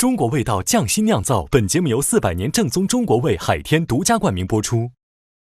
中国味道匠心酿造。本节目由400年正宗中国味海天独家冠名播出。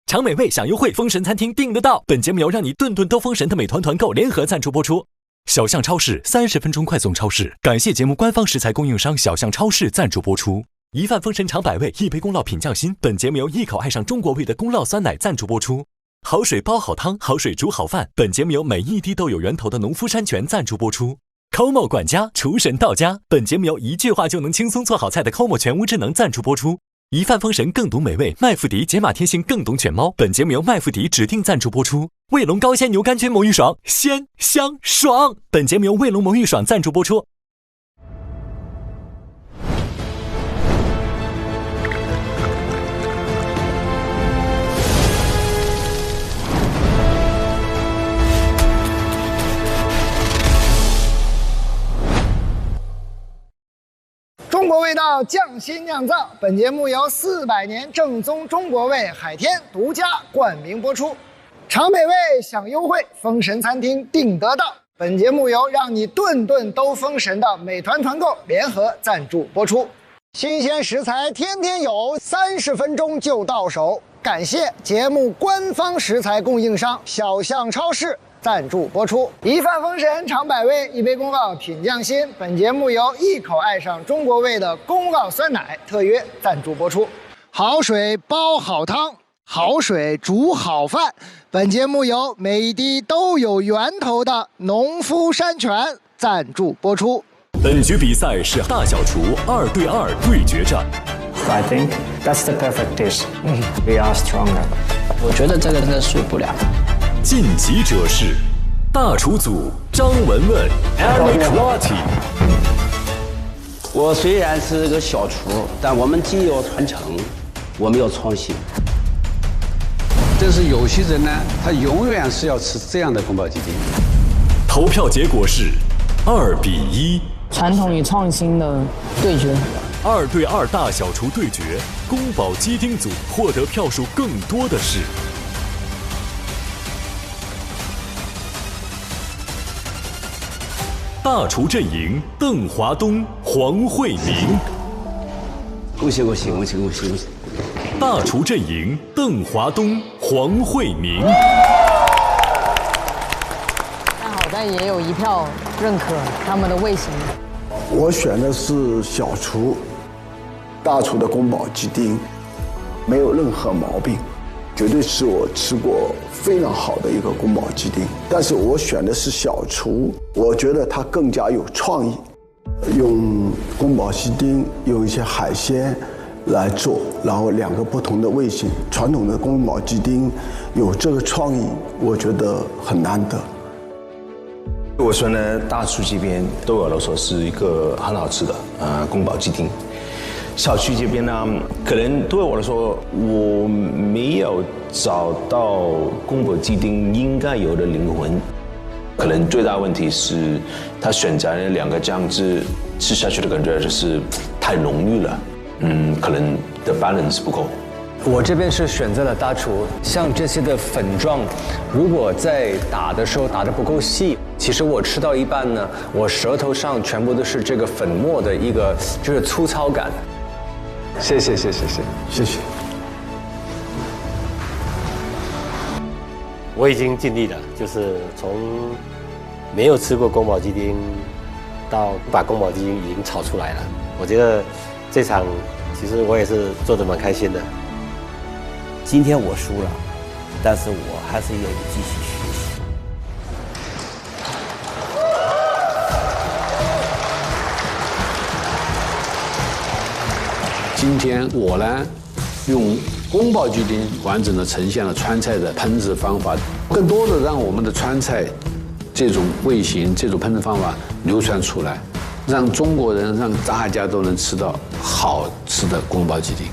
尝美味享优惠，封神餐厅订得到。本节目由让你顿顿都封神的美团团购联合赞助播出。小象超市30分钟快送超市，感谢节目官方食材供应商小象超市赞助播出。一饭封神尝百味，一杯宫酪品匠心。本节目由一口爱上中国味的宫酪酸奶赞助播出。好水煲好汤，好水煮好饭。本节目由每一滴都有源头的农夫山泉赞助播出。Como 管家厨神到家。本节目由一句话就能轻松做好菜的 Como 全屋智能赞助播出。一饭封神更懂美味，麦麸迪解码天性更懂犬猫。本节目由麦麸迪指定赞助播出。卫龙高鲜牛肝菌魔芋爽，鲜香爽。本节目由卫龙魔芋爽赞助播出。中国味道匠心酿造，本节目由400年正宗中国味海天独家冠名播出。尝美味享优惠，封神餐厅订得到。本节目由让你顿顿都封神的美团团购联合赞助播出。新鲜食材天天有，30分钟就到手。感谢节目官方食材供应商小象超市赞助播出。一饭封神尝百味，一杯宫酪品匠心。本节目由一口爱上中国味的宫酪酸奶特约赞助播出。好水煲好汤，好水煮好饭。本节目由每一滴都有源头的农夫山泉赞助播出。本局比赛是大小厨2对2对决战。I think that's the perfect dish. We are stronger. 我觉得这个真的输不了。晋级者是大厨组张文文 Eric Watty。我虽然是个小厨，但我们既有传承，我们有创新。但是有些人呢，他永远是要吃这样的宫保鸡丁。投票结果是2比1。传统与创新的对决。2对2大小厨对决，宫保鸡丁组获得票数更多的是大厨阵营邓华东、黄慧明。恭喜！大厨阵营邓华东、黄慧明。但好在也有一票认可他们的味型。我选的是小厨，大厨的宫保鸡丁没有任何毛病，绝对是我吃过非常好的一个宫保鸡丁。但是我选的是小厨，我觉得它更加有创意，用宫保鸡丁用一些海鲜来做，然后2个不同的味型。传统的宫保鸡丁有这个创意，我觉得很难得。我说呢，大厨这边对我来说是一个很好吃的宫保鸡丁。小区这边呢，可能对我来说，我没有找到宫保鸡丁应该有的灵魂。可能最大问题是，他选择了2个酱汁，吃下去的感觉就是太浓郁了，可能的 balance 不够。我这边是选择了大厨，像这些的粉状，如果在打的时候打得不够细，其实我吃到一半呢，我舌头上全部都是这个粉末的一个就是粗糙感。谢谢。我已经尽力了，就是从没有吃过宫保鸡丁，到把宫保鸡丁已经炒出来了。我觉得这场其实我也是做得蛮开心的。今天我输了，但是我还是愿意继续学习。今天我呢，用宫保鸡丁完整的呈现了川菜的烹制方法，更多的让我们的川菜这种味型、这种烹制方法流传出来，让中国人、让大家都能吃到好吃的宫保鸡丁。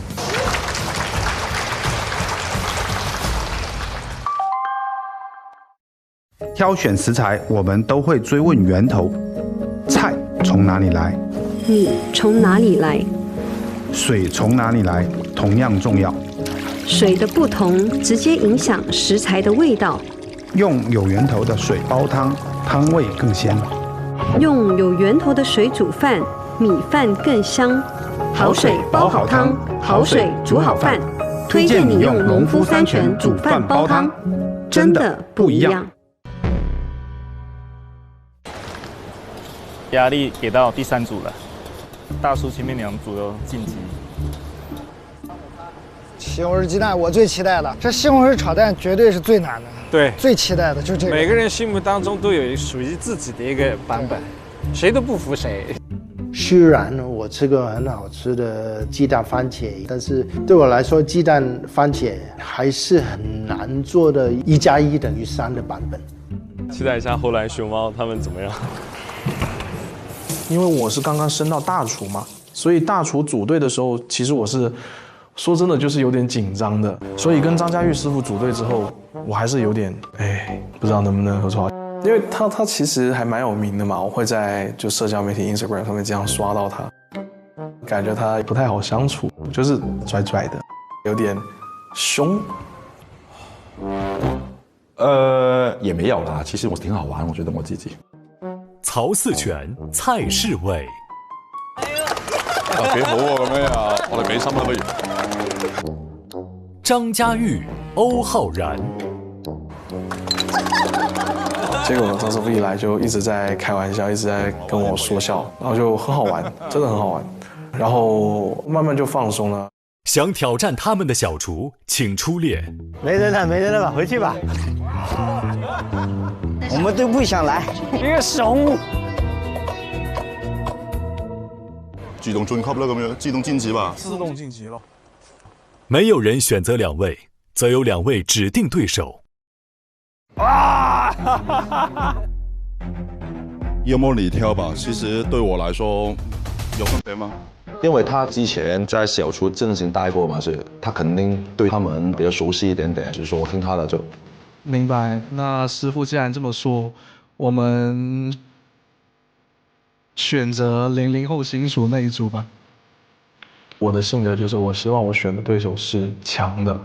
挑选食材，我们都会追问源头：菜从哪里来？米从哪里来？水从哪里来？同样重要。水的不同直接影响食材的味道。用有源头的水煲汤，汤味更鲜；用有源头的水煮饭，米饭更香。好水煲好汤，好水煮好饭。推荐你用农夫山泉煮饭煲汤，真的不一样。压力给到第3组了，大叔前面2组都晋级。西红柿鸡蛋我最期待了，这西红柿炒蛋绝对是最难的。对，最期待的就是这个。每个人心目当中都有属于自己的一个版本，谁都不服谁。虽然我吃过很好吃的鸡蛋番茄，但是对我来说，鸡蛋番茄还是很难做的1+1等于3的版本。期待一下后来熊猫他们怎么样。因为我是刚刚升到大厨嘛，所以大厨组队的时候，其实我是说真的就是有点紧张的。所以跟张家玉师傅组队之后，我还是有点不知道能不能合作好。因为他其实还蛮有名的嘛，我会在就社交媒体 Instagram 上面经常刷到他，感觉他不太好相处，就是拽拽的，有点凶。也没有啦，其实我挺好玩，我觉得我自己。曹四全、蔡世伟。幾好喎咁樣，我哋俾心啦不如。張家玉、歐浩然。结果张师傅一来就一直在开玩笑，一直在跟我说笑，然后就很好玩，真的很好玩。然后慢慢就放松了。想挑战他们的小厨，请出列。没人了，没人了吧？回去吧。我们都不想来。一个熊。自動晉級啦，咁樣自動晉級吧。自動晉級咯。沒有人選擇2位，則有2位指定對手。要麼你挑吧，其實對我來說有分別嗎？因為他之前在小廚陣型待過嘛，所以他肯定對他們比較熟悉一點點，就是說我聽他的就。明白。那師傅既然這麼說，我們選擇00後新廚那一組吧。我的性格就是我希望我選的對手是強的。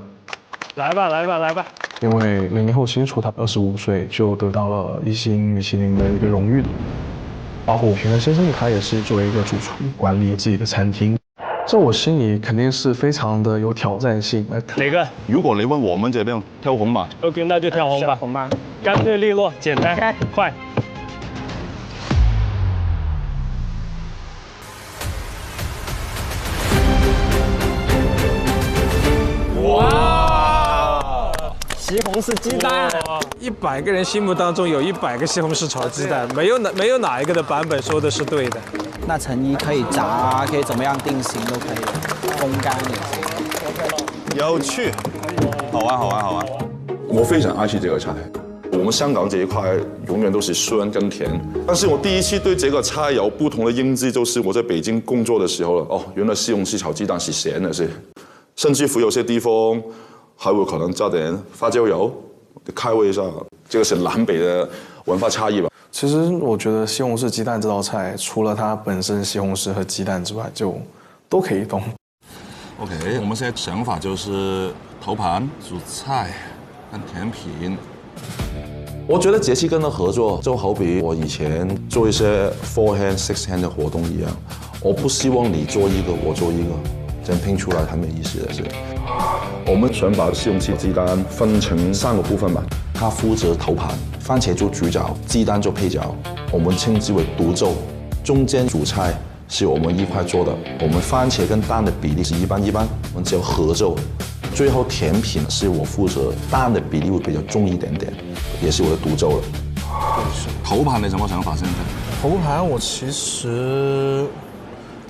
來吧，來吧，來吧。因為00後新廚他25歲就得到了1星米其林的一個榮譽，包括平恩先生他也是作為一個主廚管理自己的餐廳，這我心裡肯定是非常的有挑戰性。哪個？如果你問我們這邊挑紅吧。OK， 那就挑紅吧。紅吧，乾脆利落，簡單，快。哇！西紅柿雞蛋，100個人心目當中有100個西紅柿炒雞蛋，沒有哪一個的版本說的是對的。那成衣可以炸，可以怎麼樣定型都可以，風乾也行。有趣，好玩，好玩，好玩。我非常愛吃這個菜。我們香港這一塊永遠都是酸跟甜，但是我第一次對這個菜有不同的認知，就是我在北京工作的時候了。哦，原來西紅柿炒雞蛋是鹹的，是，甚至乎有些地方還會可能加點花椒油，開胃一下。這個是南北的文化差異吧。其實我覺得西紅柿雞蛋這道菜，除了它本身西紅柿和雞蛋之外，就都可以動。OK， 我們現在想法就是頭盤、主菜跟甜品。我覺得這次跟他合作，就好比我以前做一些 4 hand、6 hand 的活動一樣。我不希望你做一個，我做一個，這樣拼出來很沒意思的是。我們想把西紅柿雞蛋分成3個部分吧。他負責頭盤，番茄做主角，雞蛋做配角，我們稱之為獨奏。中間主菜是我們一塊做的，我們番茄跟蛋的比例是一般一般，我們只有合奏。最後甜品是我負責，蛋的比例會比較重一點點，也是我的獨奏了。頭盤你什麼想法現在？頭盤我其實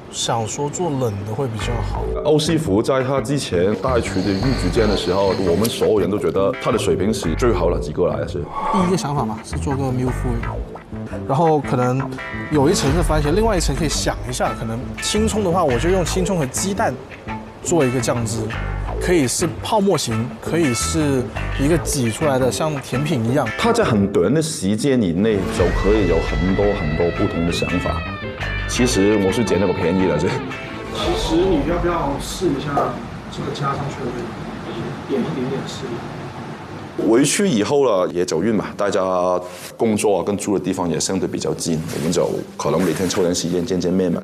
想說做冷的會比較好。歐師傅在他之前帶廚的預組間的時候，我們所有人都覺得他的水平是最好的幾個來的是。第一個想法嘛，是做個 milfoil，然後可能有一層是番茄，另外一層可以想一下，可能青蔥的話，我就用青蔥和雞蛋做一個醬汁。可以是泡沫型，可以是一個擠出來的，像甜品一樣。它在很短的時間以內就可以有很多不同的想法。其實我是撿那個便宜了，這。其實你要不要試一下這個加上去的味道，點一點點試。回去以後了也走運嘛，大家工作跟住的地方也相對比較近，我們就可能每天抽點時間見面嘛。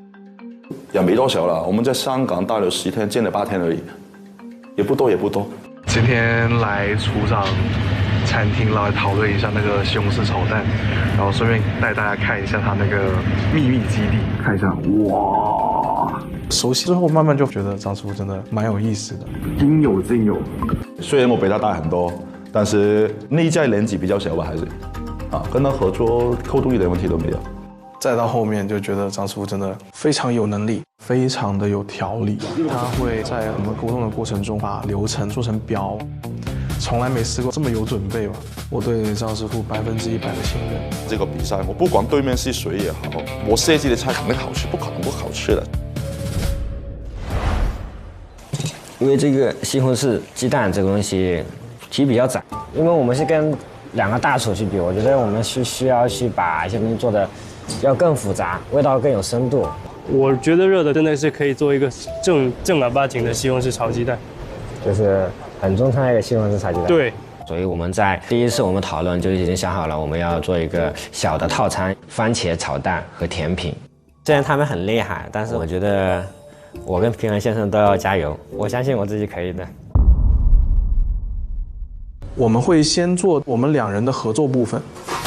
也没多少了。我们在香港待了10天，见了8天而已，也不多也不多。今天来处长餐厅来讨论一下那个西红柿炒蛋，然后顺便带大家看一下他那个秘密基地，看一下，哇！熟悉之后，慢慢就觉得张师傅真的蛮有意思的，应有尽有。虽然我比他大很多，但是内在年纪比较小吧，还是跟他合作沟通一点问题都没有。再到后面就觉得张师傅真的非常有能力，非常的有条理。他会在我们沟通的过程中把流程做成表，从来没试过这么有准备吧。我对张师傅100%的信任。这个比赛，我不管对面是谁也好，我设计的菜肯定好吃，不可能不好吃的。因为这个西红柿鸡蛋这个东西题比较窄，因为我们是跟2个大厨去比，我觉得我们需要去把一些东西做的要更复杂，味道更有深度。我觉得热的真的是可以做一个正儿八经的西红柿炒鸡蛋，就是很中餐的一个西红柿炒鸡蛋。对，所以我们在第一次我们讨论就已经想好了，我们要做一个小的套餐，番茄炒蛋和甜品。虽然他们很厉害，但是我觉得我跟平衡先生都要加油，我相信我自己可以的。我们会先做我们2人的合作部分，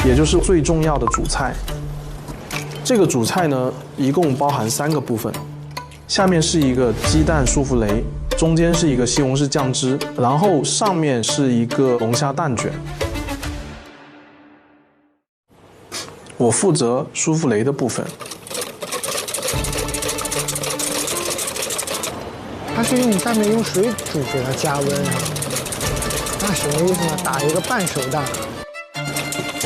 也就是最重要的主菜。这个主菜呢，一共包含3个部分，下面是一个鸡蛋舒芙蕾，中间是一个西红柿酱汁，然后上面是一个龙虾蛋卷。我负责舒芙蕾的部分。它是用下面用水煮给它加温啊？那什么意思呢？打一个半熟蛋。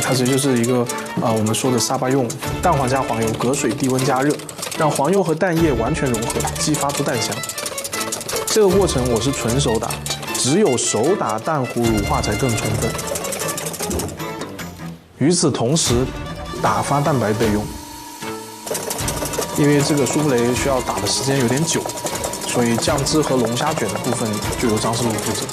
它其实就是一个我们说的沙巴用蛋黄加黄油，隔水低温加热，让黄油和蛋液完全融合，激发出蛋香。这个过程我是纯手打，只有手打蛋糊乳化才更充分。与此同时，打发蛋白备用，因为这个舒芙蕾需要打的时间有点久，所以酱汁和龙虾卷的部分就由张师傅负责。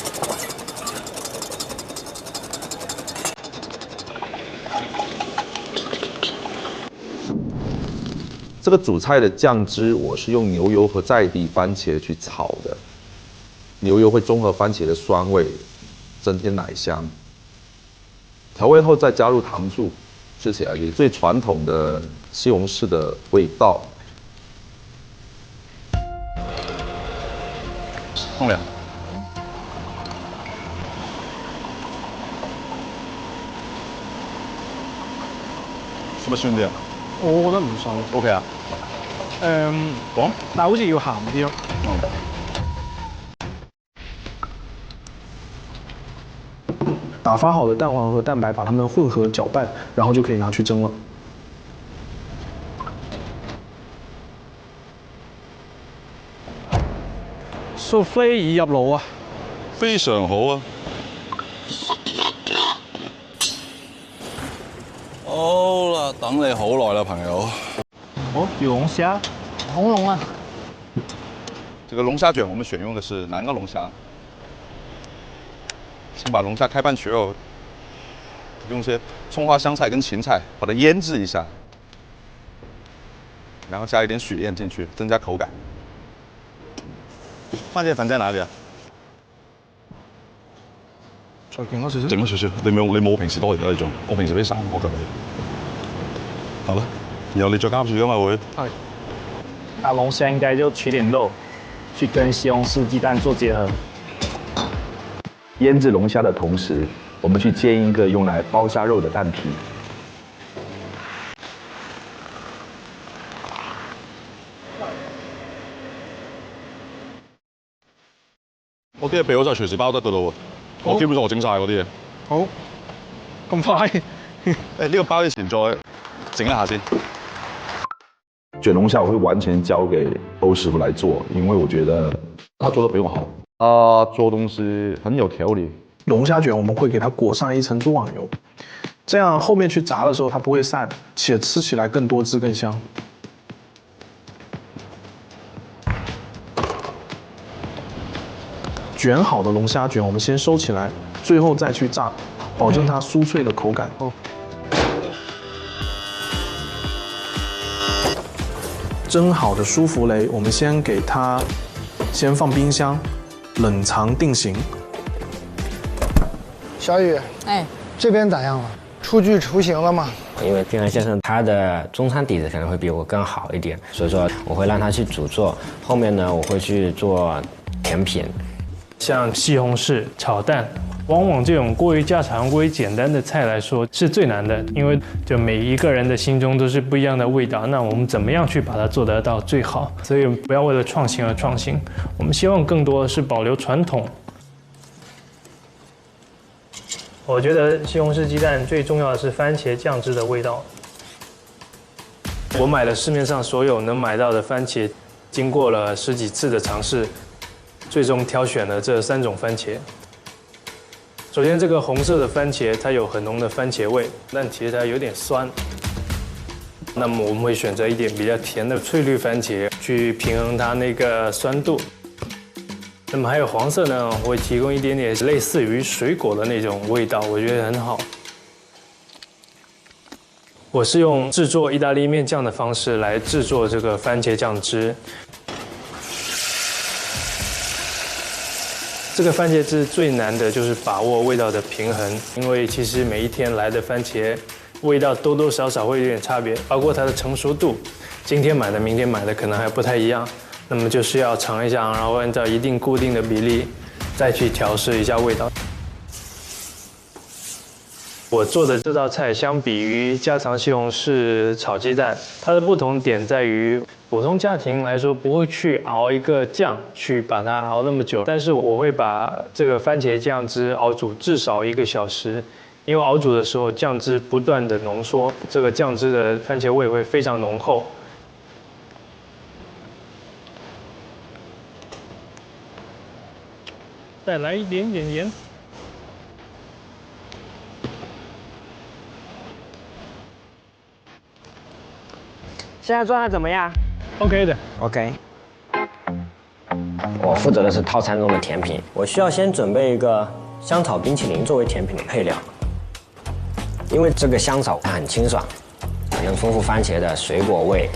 这个主菜的酱汁，我是用牛油和在地番茄去炒的，牛油会中和番茄的酸味，增添奶香。调味后再加入糖醋，吃起来是最传统的西红柿的味道。放凉。係咪酸啲啊？我覺得唔爽。OK 啊。講，但好似要鹹啲咯。打发好的蛋黄和蛋白，把它们混合搅拌，然后就可以拿去蒸了。蘇菲已入爐啊！非常好啊！好了，等你好耐了，朋友。哦，有龙虾，红龙啊！这个龙虾卷我们选用的是南澳龙虾。先把龙虾开半曲后，用些葱花、香菜跟芹菜把它腌制一下，然后加一点雪燕进去，增加口感。番茄粉在哪里啊？再勁多少少。整咗少少，你冇平時多而家你做，我平時俾3個㗎你。好了，然後你再加住㗎嘛會。係。那龍蝦應該就取點肉，去跟西紅柿雞蛋做結合。腌制龙虾的同时，我们去煎一个用来包虾肉的蛋皮。我啲嘢備好就隨時包得噶咯喎，我基本上我整晒嗰啲嘢。好，咁快？呢個包之前再整一下先。卷龙虾我会完全交给欧师傅来做，因为我觉得他做的比我好。他做东西很有条理。龙虾卷我们会给它裹上一层猪网油，这样后面去炸的时候它不会散，且吃起来更多汁更香。卷好的龙虾卷我们先收起来，最后再去炸，保证它酥脆的口感。蒸好的舒芙蕾，我们先给它先放冰箱，冷藏定型。小雨，哎，这边咋样了？出具雏形了吗？因为平安先生他的中餐底子可能会比我更好一点，所以说我会让他去主做，后面呢我会去做甜品，像西红柿炒蛋。往往这种过于家常、过于简单的菜来说是最难的，因为就每一个人的心中都是不一样的味道。那我们怎么样去把它做得到最好？所以不要为了创新而创新，我们希望更多的是保留传统。我觉得西红柿鸡蛋最重要的是番茄酱汁的味道。我买了市面上所有能买到的番茄，经过了10几次的尝试，最终挑选了这3种番茄。首先，这个红色的番茄它有很浓的番茄味，但其实它有点酸。那么我们会选择一点比较甜的翠绿番茄去平衡它那个酸度。那么还有黄色呢，会提供一点点类似于水果的那种味道，我觉得很好。我是用制作意大利面酱的方式来制作这个番茄酱汁。这个番茄汁最难的就是把握味道的平衡，因为其实每一天来的番茄味道多多少少会有点差别，包括它的成熟度，今天买的、明天买的可能还不太一样。那么就是要尝一下，然后按照一定固定的比例再去调试一下味道。我做的这道菜相比于家常西红柿炒鸡蛋，它的不同点在于，普通家庭来说不会去熬一个酱去把它熬那么久，但是我会把这个番茄酱汁熬煮至少1个小时，因为熬煮的时候酱汁不断的浓缩，这个酱汁的番茄味会非常浓厚。再来一点点盐。现在状态怎么样 ？OK 的 ，OK。我负责的是套餐中的甜品，我需要先准备一个香草冰淇淋作为甜品的配料，因为这个香草它很清爽，能丰富番茄的水果味。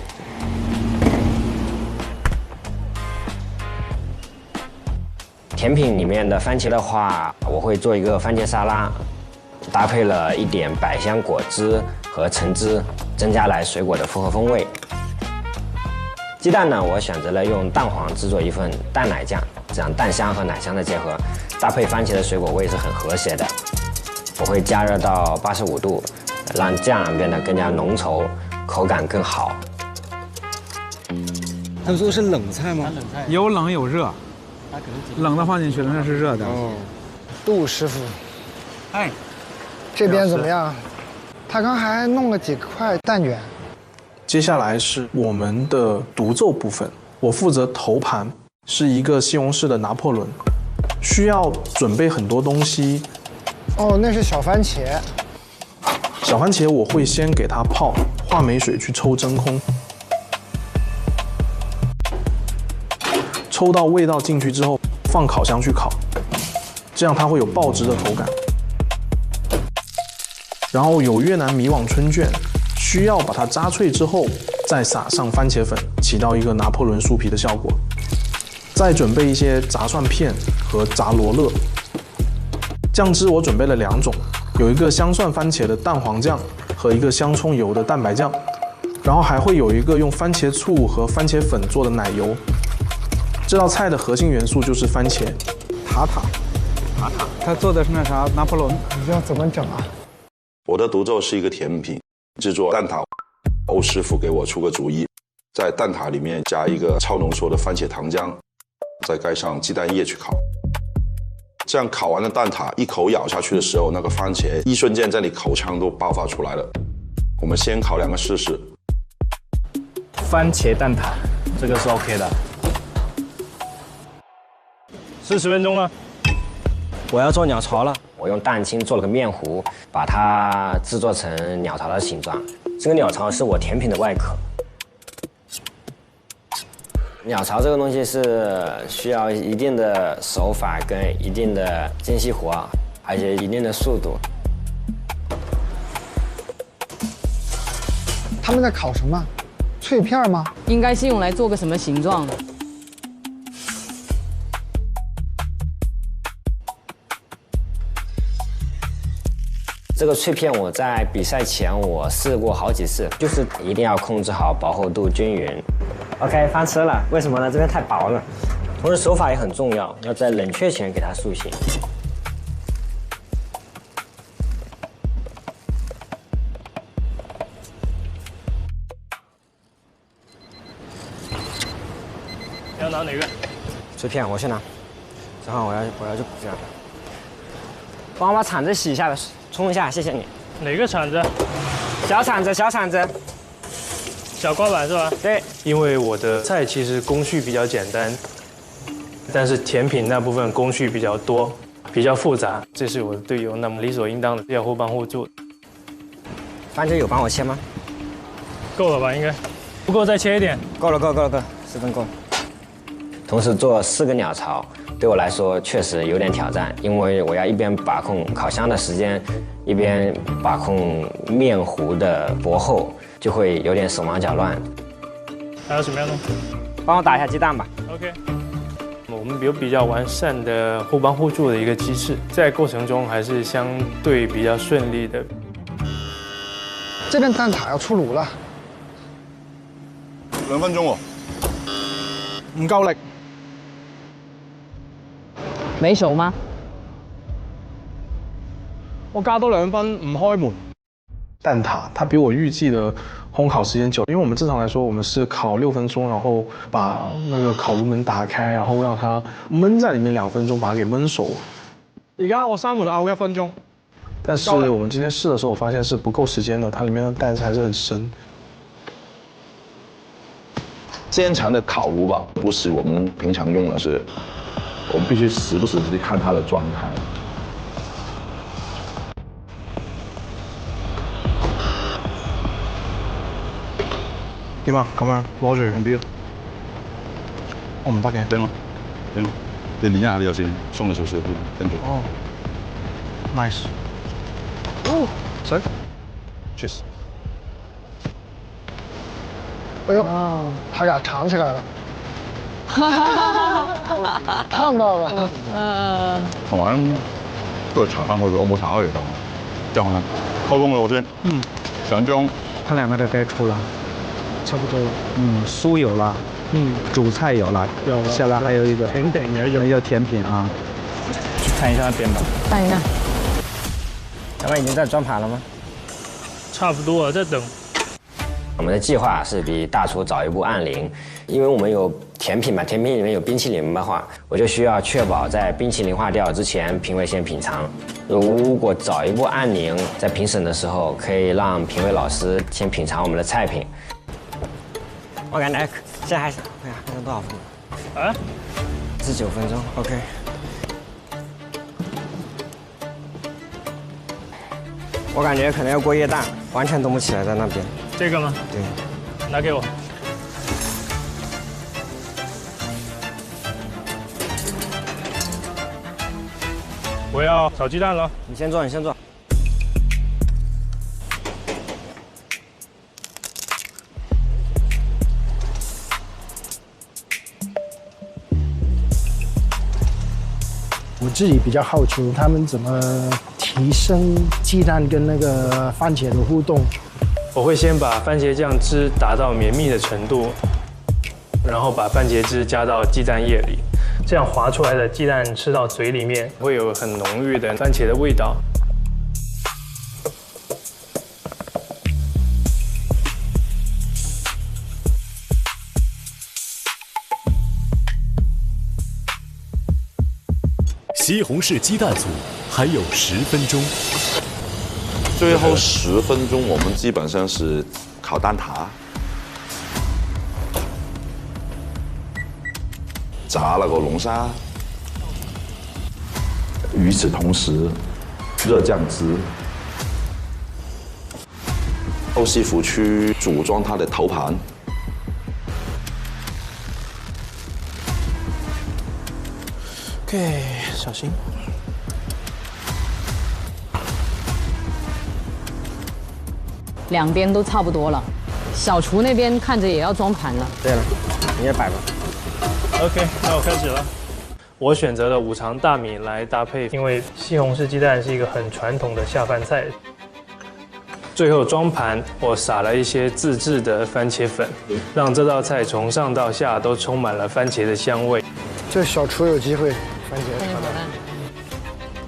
甜品里面的番茄的话，我会做一个番茄沙拉，搭配了一点百香果汁和橙汁，增加了水果的复合风味。鸡蛋呢，我选择了用蛋黄制作一份蛋奶酱，这样蛋香和奶香的结合，搭配番茄的水果味是很和谐的。我会加热到85度，让酱变得更加浓稠，口感更好。他们说是冷菜吗？冷菜有冷有热，冷的放进去了，那是热的。哦，杜师傅，哎，这边怎么样？他刚还弄了几块蛋卷。接下来是我们的独奏部分，我负责头盘，是一个西红柿的拿破仑，需要准备很多东西。哦，那是小番茄。小番茄我会先给它泡话梅水去抽真空，抽到味道进去之后，放烤箱去烤，这样它会有爆汁的口感。然后有越南迷惘春卷，需要把它炸脆之后，再撒上番茄粉，起到一个拿破仑酥皮的效果。再准备一些炸蒜片和炸罗勒。酱汁我准备了2种，有一个香蒜番茄的蛋黄酱和一个香葱油的蛋白酱，然后还会有一个用番茄醋和番茄粉做的奶油。这道菜的核心元素就是番茄。塔塔，他做的是那啥拿破仑，你要怎么整啊？我的独奏是一个甜品，制作蛋挞。欧师傅给我出个主意，在蛋挞里面加一个超浓缩的番茄糖浆，再盖上鸡蛋液去烤。这样烤完的蛋挞一口咬下去的时候，那个番茄一瞬间在你口腔都爆发出来了。我们先烤2个试试。番茄蛋挞，这个是 OK 的。40分钟了。我要做鸟巢了，我用蛋清做了个面糊，把它制作成鸟巢的形状。这个鸟巢是我甜品的外壳。鸟巢这个东西是需要一定的手法跟一定的精细活，而且一定的速度。他们在烤什么？脆片吗？应该是用来做个什么形状的？这个脆片我在比赛前我试过好几次，就是一定要控制好薄厚度均匀。OK， 翻车了，为什么呢？这边太薄了。同时手法也很重要，要在冷却前给它塑形。要拿哪个？脆片我先拿，正好我要去补这样。帮我把铲子洗一下，冲一下，谢谢你。哪个铲子？小铲子，小铲子。小刮板是吧？对。因为我的菜其实工序比较简单，但是甜品那部分工序比较多，比较复杂。这是我的队友，那么理所应当的要互帮互助。番茄有帮我切吗？够了吧？应该。不够再切一点。够了，10分够了。同时做4个鸟巢，对我来说确实有点挑战，因为我要一边把控烤箱的时间，一边把控面糊的薄厚，就会有点手忙脚乱。还有什么样的？帮我打一下鸡蛋吧。OK。我们有比较完善的互帮互助的一个机制，在过程中还是相对比较顺利的。这边蛋挞要出炉了，2分鐘喎，唔夠力。沒熟嗎？我加多2分，唔開門。蛋挞它比我预计的烘烤时间久，因为我们正常来说，我们是烤6分钟，然后把那个烤炉门打开，然后让它焖在里面2分钟，把它给焖熟。而家我3門熬1分鐘，但是我们今天试的时候，我发现是不够时间的，它里面的蛋还是很深。煎肠的烤炉吧，不是我们平常用的，是我们必须时不时地看它的状态。點啊？咁樣攞住唔標，我唔得嘅。頂咯，你練一下你就先，鬆咗少少，跟住。哦 ，nice。哦，水 ，cheers。哎呦，他俩尝起来了，烫到了。同埋都係搽翻佢，我冇搽開嚟㗎。之後咧，開工啦我先。想將它2個都該出了。差不多了。酥有了，主菜有了，下来还有一个甜点也有，有甜品啊。去看一下那边吧。看一看。咱们已经在装盘了吗？差不多了，在等。我们的计划是比大厨早一步按铃，因为我们有甜品嘛，甜品里面有冰淇淋的话，我就需要确保在冰淇淋化掉之前，评委先品尝。如果早一步按铃，在评审的时候可以让评委老师先品尝我们的菜品。我感觉现在还是，哎呀，还剩多少分钟？啊？19分钟 ，OK。我感觉可能要过夜蛋，完全动不起来在那边。这个吗？对。拿给我。我要炒鸡蛋了。你先做，你先做。我自己比较好奇，他们怎么提升鸡蛋跟那个番茄的互动？我会先把番茄酱汁打到绵密的程度，然后把番茄汁加到鸡蛋液里，这样滑出来的鸡蛋吃到嘴里面会有很浓郁的番茄的味道。西红柿鸡蛋组还有10分钟。最后10分钟，我们基本上是烤蛋挞、炸那个龙沙。与此同时，热酱汁。欧师傅去组装他的头盘。OK， 小心。两边都差不多了，小厨那边看着也要装盘了。对了，你也摆吧。OK， 那我开始了。我选择了五常大米来搭配，因为西红柿鸡蛋是一个很传统的下饭菜。最后装盘，我撒了一些自制的番茄粉，让这道菜从上到下都充满了番茄的香味。这小厨有机会，番茄炒蛋。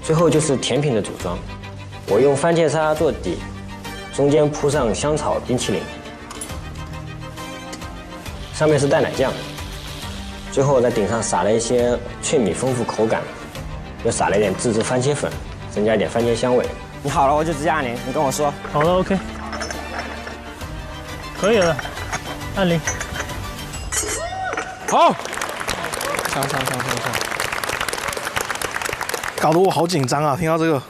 最后就是甜品的组装，我用番茄沙拉做底，中间铺上香草冰淇淋，上面是淡奶酱，最后在顶上撒了一些脆米，丰富口感，又撒了一点自制番茄粉，增加一点番茄香味。你好了，我就直接按铃，你跟我说。好了 ，OK， 可以了，按铃。好，上，搞得我好紧张啊！听到这个，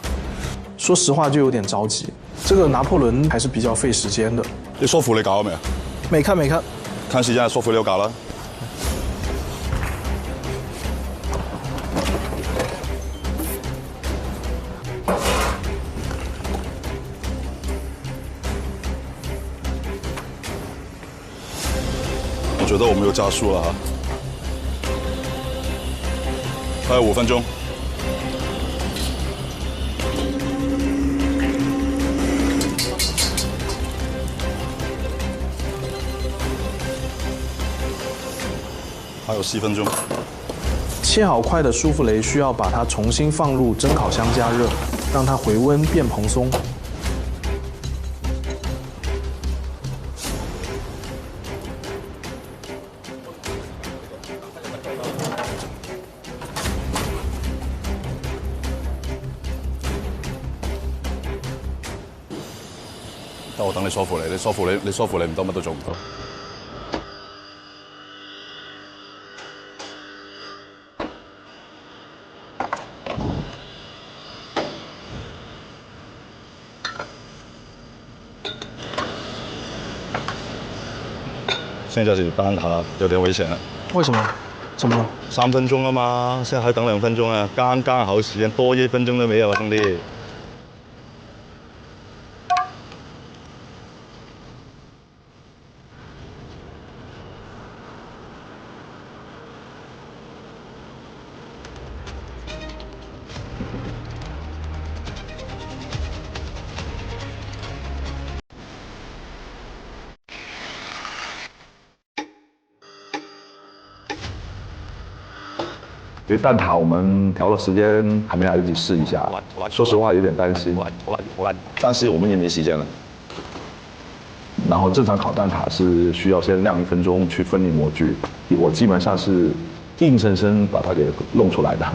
说实话就有点着急。这个拿破仑还是比较费时间的。你说服你搞了没有？没看。看时间，说服你搞了。我觉得我们有加速了哈，还有5分钟。还有7分钟。切好块的舒芙蕾需要把它重新放入蒸烤箱加热，让它回温变蓬松。得我等你梳乎你梳乎你唔到乜都做唔到。现在是搬下有点危险了。为什么？怎么了？3分钟啊嘛，现在还等2分钟啊，刚刚好时间，多1分钟都没有啊，兄弟。其实蛋挞我们调的时间还没来得及试一下，说实话有点担心。但是我们也没时间了。然后正常烤蛋挞是需要先晾1分钟去分离模具，我基本上是硬生生把它给弄出来的。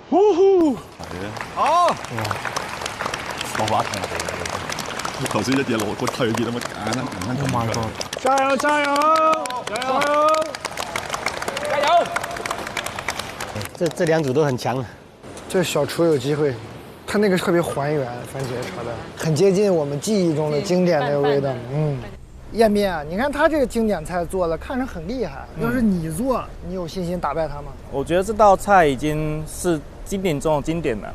呼呼，好，我話同你頭先一嘢落個推熱咁簡單 Oh my god！ 加油！加油！这2组都很强。这小厨有机会，他那个特别还原，番茄炒蛋很接近我们记忆中的经典那个味道。彦斌啊，你看他这个经典菜做了，看着很厉害。要是你做，你有信心打败他吗？我觉得这道菜已经是经典中的经典了，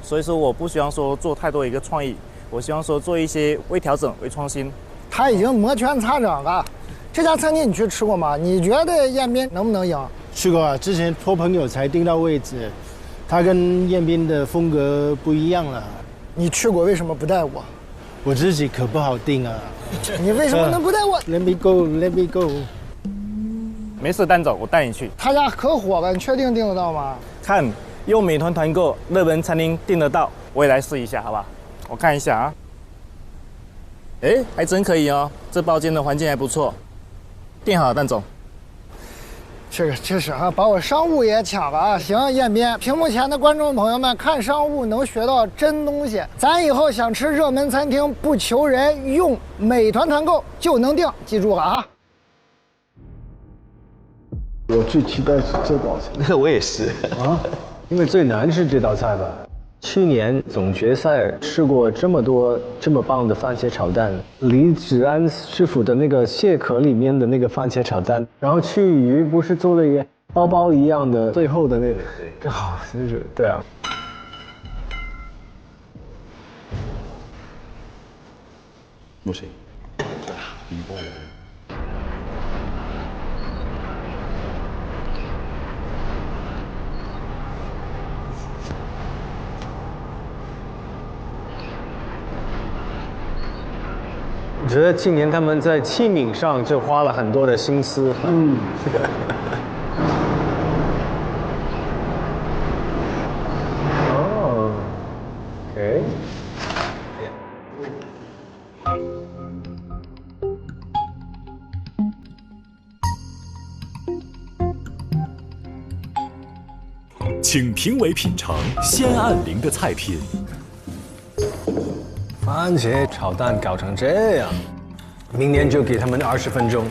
所以说我不希望说做太多一个创意，我希望说做一些微调整、微创新。他已经摩拳擦掌了。这家餐厅你去吃过吗？你觉得彦斌能不能赢？去过，之前托朋友才订到位置，他跟彦斌的风格不一样了。你去过，为什么不带我？我自己可不好定啊。你为什么能不带我 ？Let me go, let me go。没事，蛋总，我带你去。他家可火了，你确定订得到吗？看，用美团团购，热门餐厅订得到，我也来试一下，好吧？我看一下啊。哎，还真可以哦，这包间的环境还不错。订好了，蛋总。这是啊，把我商务也抢了啊！行，彦斌，屏幕前的观众朋友们，看商务能学到真东西。咱以后想吃热门餐厅不求人，用美团团购就能订，记住了啊！我最期待是这道菜，我也是啊，因为最难是这道菜吧。去年总决赛吃过这么多这么棒的番茄炒蛋，李芷安师傅的那个蟹壳里面的那个番茄炒蛋，然后去鱼不是做了一个包包一样的，最后的那个，这好真是对啊。不行，一波。我觉得今年他们在器皿上就花了很多的心思。哦 ，OK。请评委品尝鲜暗灵的菜品。番茄炒蛋搞成这样，明年就给他们20分钟。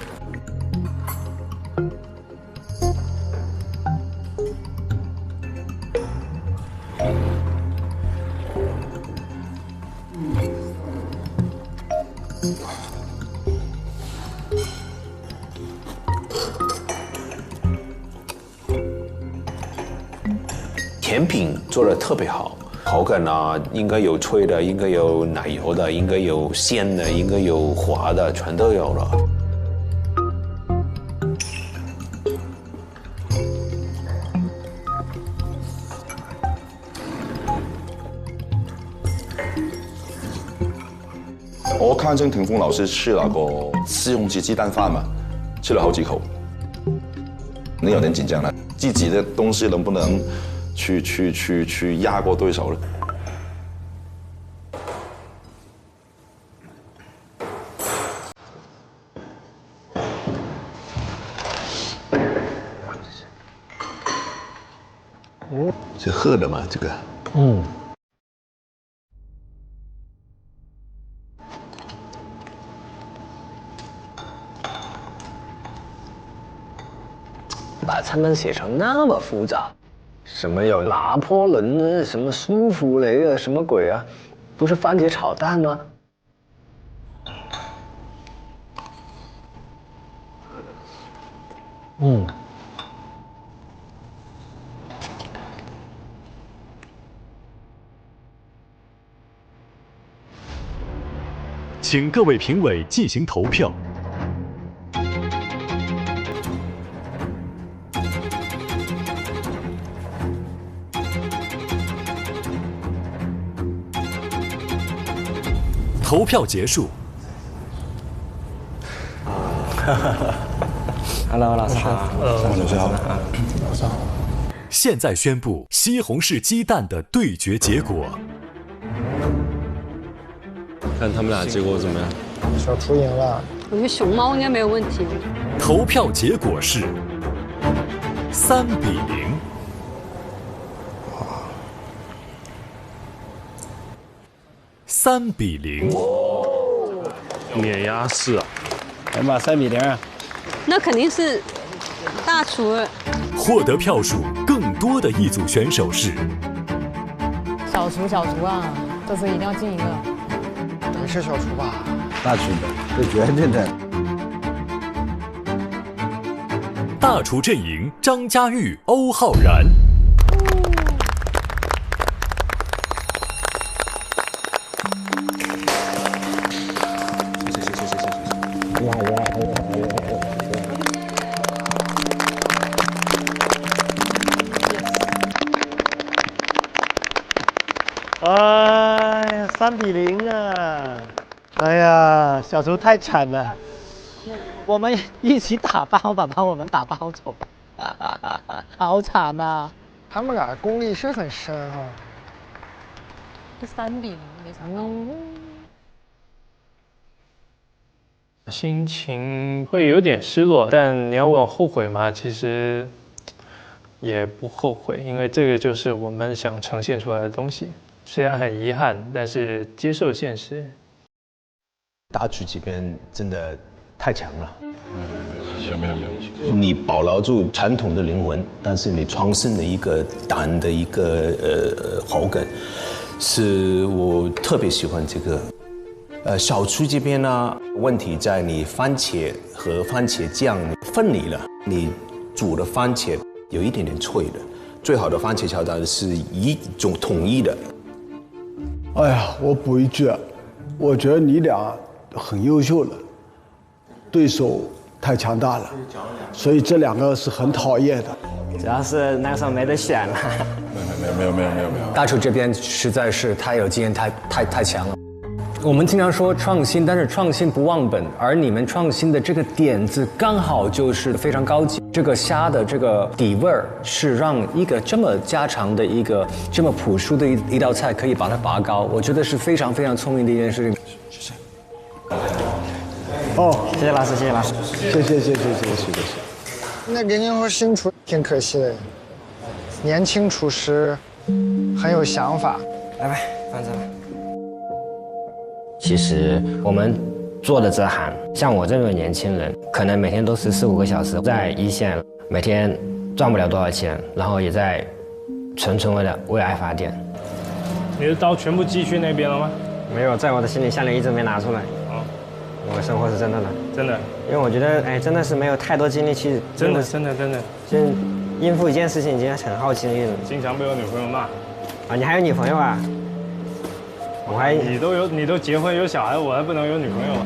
甜品做得特别好，口感啊，应该有脆的，应该有奶油的，应该有鲜的，应该有滑的，全都有了。我看见霆锋老师吃那个西红柿鸡蛋饭嘛，吃了好几口，你有点紧张了，自己的东西能不能去压过对手呢？是喝的嘛？这个，把餐单写成那么复杂，什么有拿破仑啊，什么舒芙蕾啊，什么鬼啊？不是番茄炒蛋吗？请各位评委进行投票。投票结束。Hello， 老师好。老师好。老师好。现在宣布西红柿鸡蛋的对决结果。看他们俩结果怎么样？小厨赢了。我觉得熊猫应该没有问题。投票结果是3-0。3-0。碾压式啊！来吧，3-0啊！那肯定是大厨。获得票数更多的一组选手是小厨啊，这次一定要进一个。你是小厨吧？大厨的，这绝对的。大厨阵营：张家玉、欧浩然。哎呀，3-0啊！哎呀，小厨太惨了。我们一起打包吧，把我们打包走吧。好惨啊！他们俩功力是很深哈。这3-0没想到。心情会有点失落，但你要问我后悔吗？其实也不后悔，因为这个就是我们想呈现出来的东西。虽然很遗憾，但是接受现实。大厨这边真的太强了。没有。你保留住传统的灵魂，但是你创新的一个蛋的一个口感，是我特别喜欢这个。小厨这边呢，问题在你番茄和番茄酱分离了，你煮的番茄有一点点脆的。最好的番茄炒蛋是一种统一的。哎呀，我补一句，我觉得你俩很优秀了，对手太强大了，所以这2个是很讨厌的。主要是那时候没得选了。没有。大厨这边实在是太有经验，太强了。我们经常说创新，但是创新不忘本，而你们创新的这个点子刚好就是非常高级。这个虾的这个底味儿是让一个这么家常的一个这么朴素的一道菜可以把它拔高，我觉得是非常非常聪明的一件事情。哦，谢谢老师，谢谢老师，谢谢。那给您说新厨挺可惜的，年轻厨师很有想法。来吧，放这吧。其实我们做的这行，像我这种年轻人，可能每天都是4、5个小时在一线，每天赚不了多少钱，然后也在纯为爱发电。你的刀全部寄去那边了吗？没有，在我的行李箱里一直没拿出来。哦，我生活是真的了，真的。因为我觉得，真的是没有太多精力去，真的，就应付一件事情已经很耗精力了。经常被我女朋友骂。啊，你还有女朋友啊？我还你都结婚有小孩，我还不能有女朋友吗？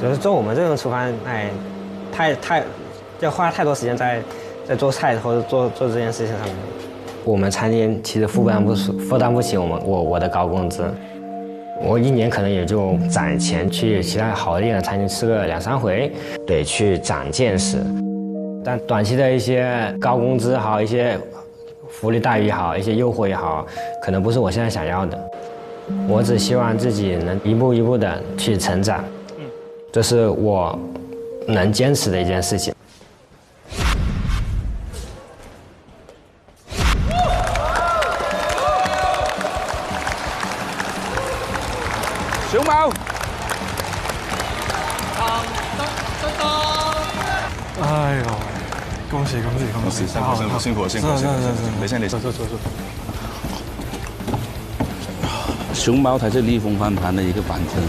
就是做我们这种厨房，太要花太多时间在做菜或者做这件事情上面。我们餐厅其实负担不起我的高工资，我1年可能也就攒钱去其他好一点的餐厅吃个2、3回，对，去长见识。但短期的一些高工资好，一些福利待遇好，一些诱惑也好，可能不是我现在想要的。我只希望自己能一步一步的去成长，这是我能坚持的一件事情。熊猫，哎呦，恭喜！辛苦！你先。熊猫才是逆风翻盘的一个版本。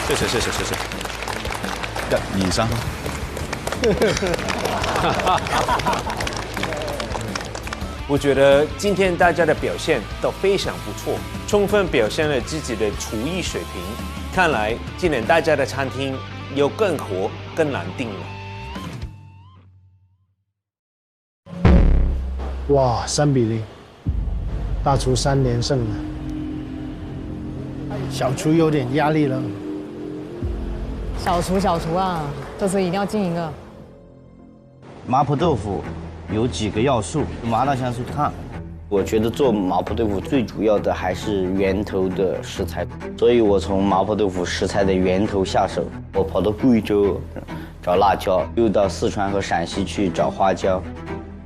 谢谢。1、2、3。我觉得今天大家的表现都非常不错，充分表现了自己的厨艺水平。看来今年大家的餐厅又更火、更难订了。哇，3-0，大厨3连胜了，小厨有点压力了。小厨啊，这次一定要进一个。麻婆豆腐有几个要素，麻辣香酥烫。我觉得做麻婆豆腐最主要的还是源头的食材，所以我从麻婆豆腐食材的源头下手。我跑到贵州找辣椒，又到四川和陕西去找花椒。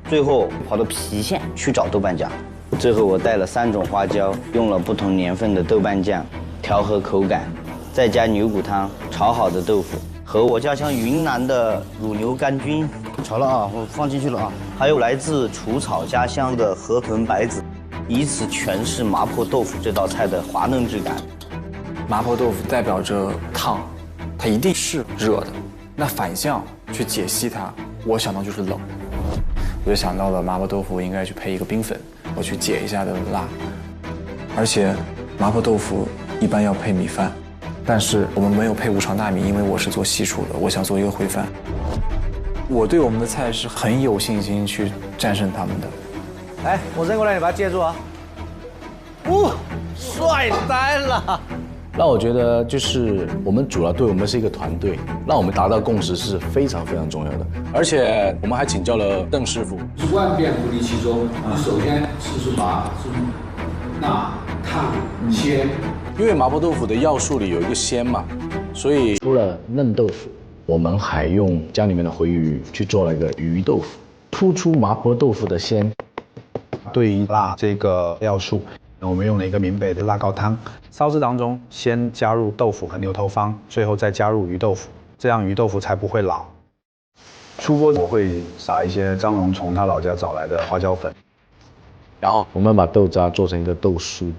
最后跑到郫县去找豆瓣酱，最后我带了3种花椒，用了不同年份的豆瓣酱调和口感，再加牛骨汤炒好的豆腐和我家乡云南的乳牛杆菌炒了啊，我放进去了啊，还有来自除草家乡的河豚白子，以此诠释麻婆豆腐这道菜的滑嫩质感。麻婆豆腐代表着烫，它一定是热的，那反向去解析它，我想到就是冷。我就想到了麻婆豆腐应该去配一个冰粉，我去解一下的辣。而且麻婆豆腐一般要配米饭，但是我们没有配无常大米，因为我是做西厨的，我想做一个烩饭。我对我们的菜是很有信心去战胜他们的。来，我扔过来，你把它接住啊！哦，帅呆了！那我觉得就是我们组了队，我们是一个团队，让我们达到共识是非常非常重要的。而且我们还请教了邓师傅。10000遍不离其宗。首先是把钠、碳、鲜，因为麻婆豆腐的要素里有一个鲜嘛，所以除了嫩豆腐，我们还用家里面的回鱼去做了一个鱼豆腐，突出麻婆豆腐的鲜。对于辣这个要素，我们用了一个闽北的辣高汤，烧制当中先加入豆腐和牛头方，最后再加入鱼豆腐，这样鱼豆腐才不会老。出锅我会撒一些张荣从他老家找来的花椒粉，然后我们把豆渣做成一个豆酥，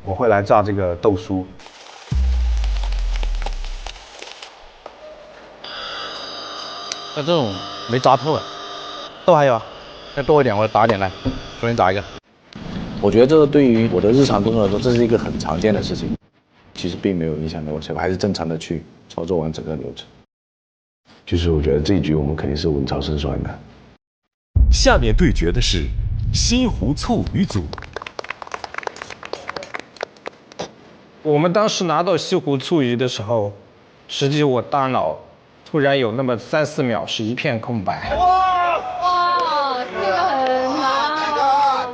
我会来炸这个豆酥。那这种没炸透啊，豆还有啊，再多一点，我打一点来，重新打一个。我觉得这个对于我的日常工作来说，这是一个很常见的事情，其实并没有影响到我，我还是正常的去操作完整个流程。就是我觉得这一局我们肯定是稳操胜算的。下面对决的是西湖醋鱼组。我们当时拿到西湖醋鱼的时候，实际我大脑突然有那么3-4秒是一片空白。哇，这个很难。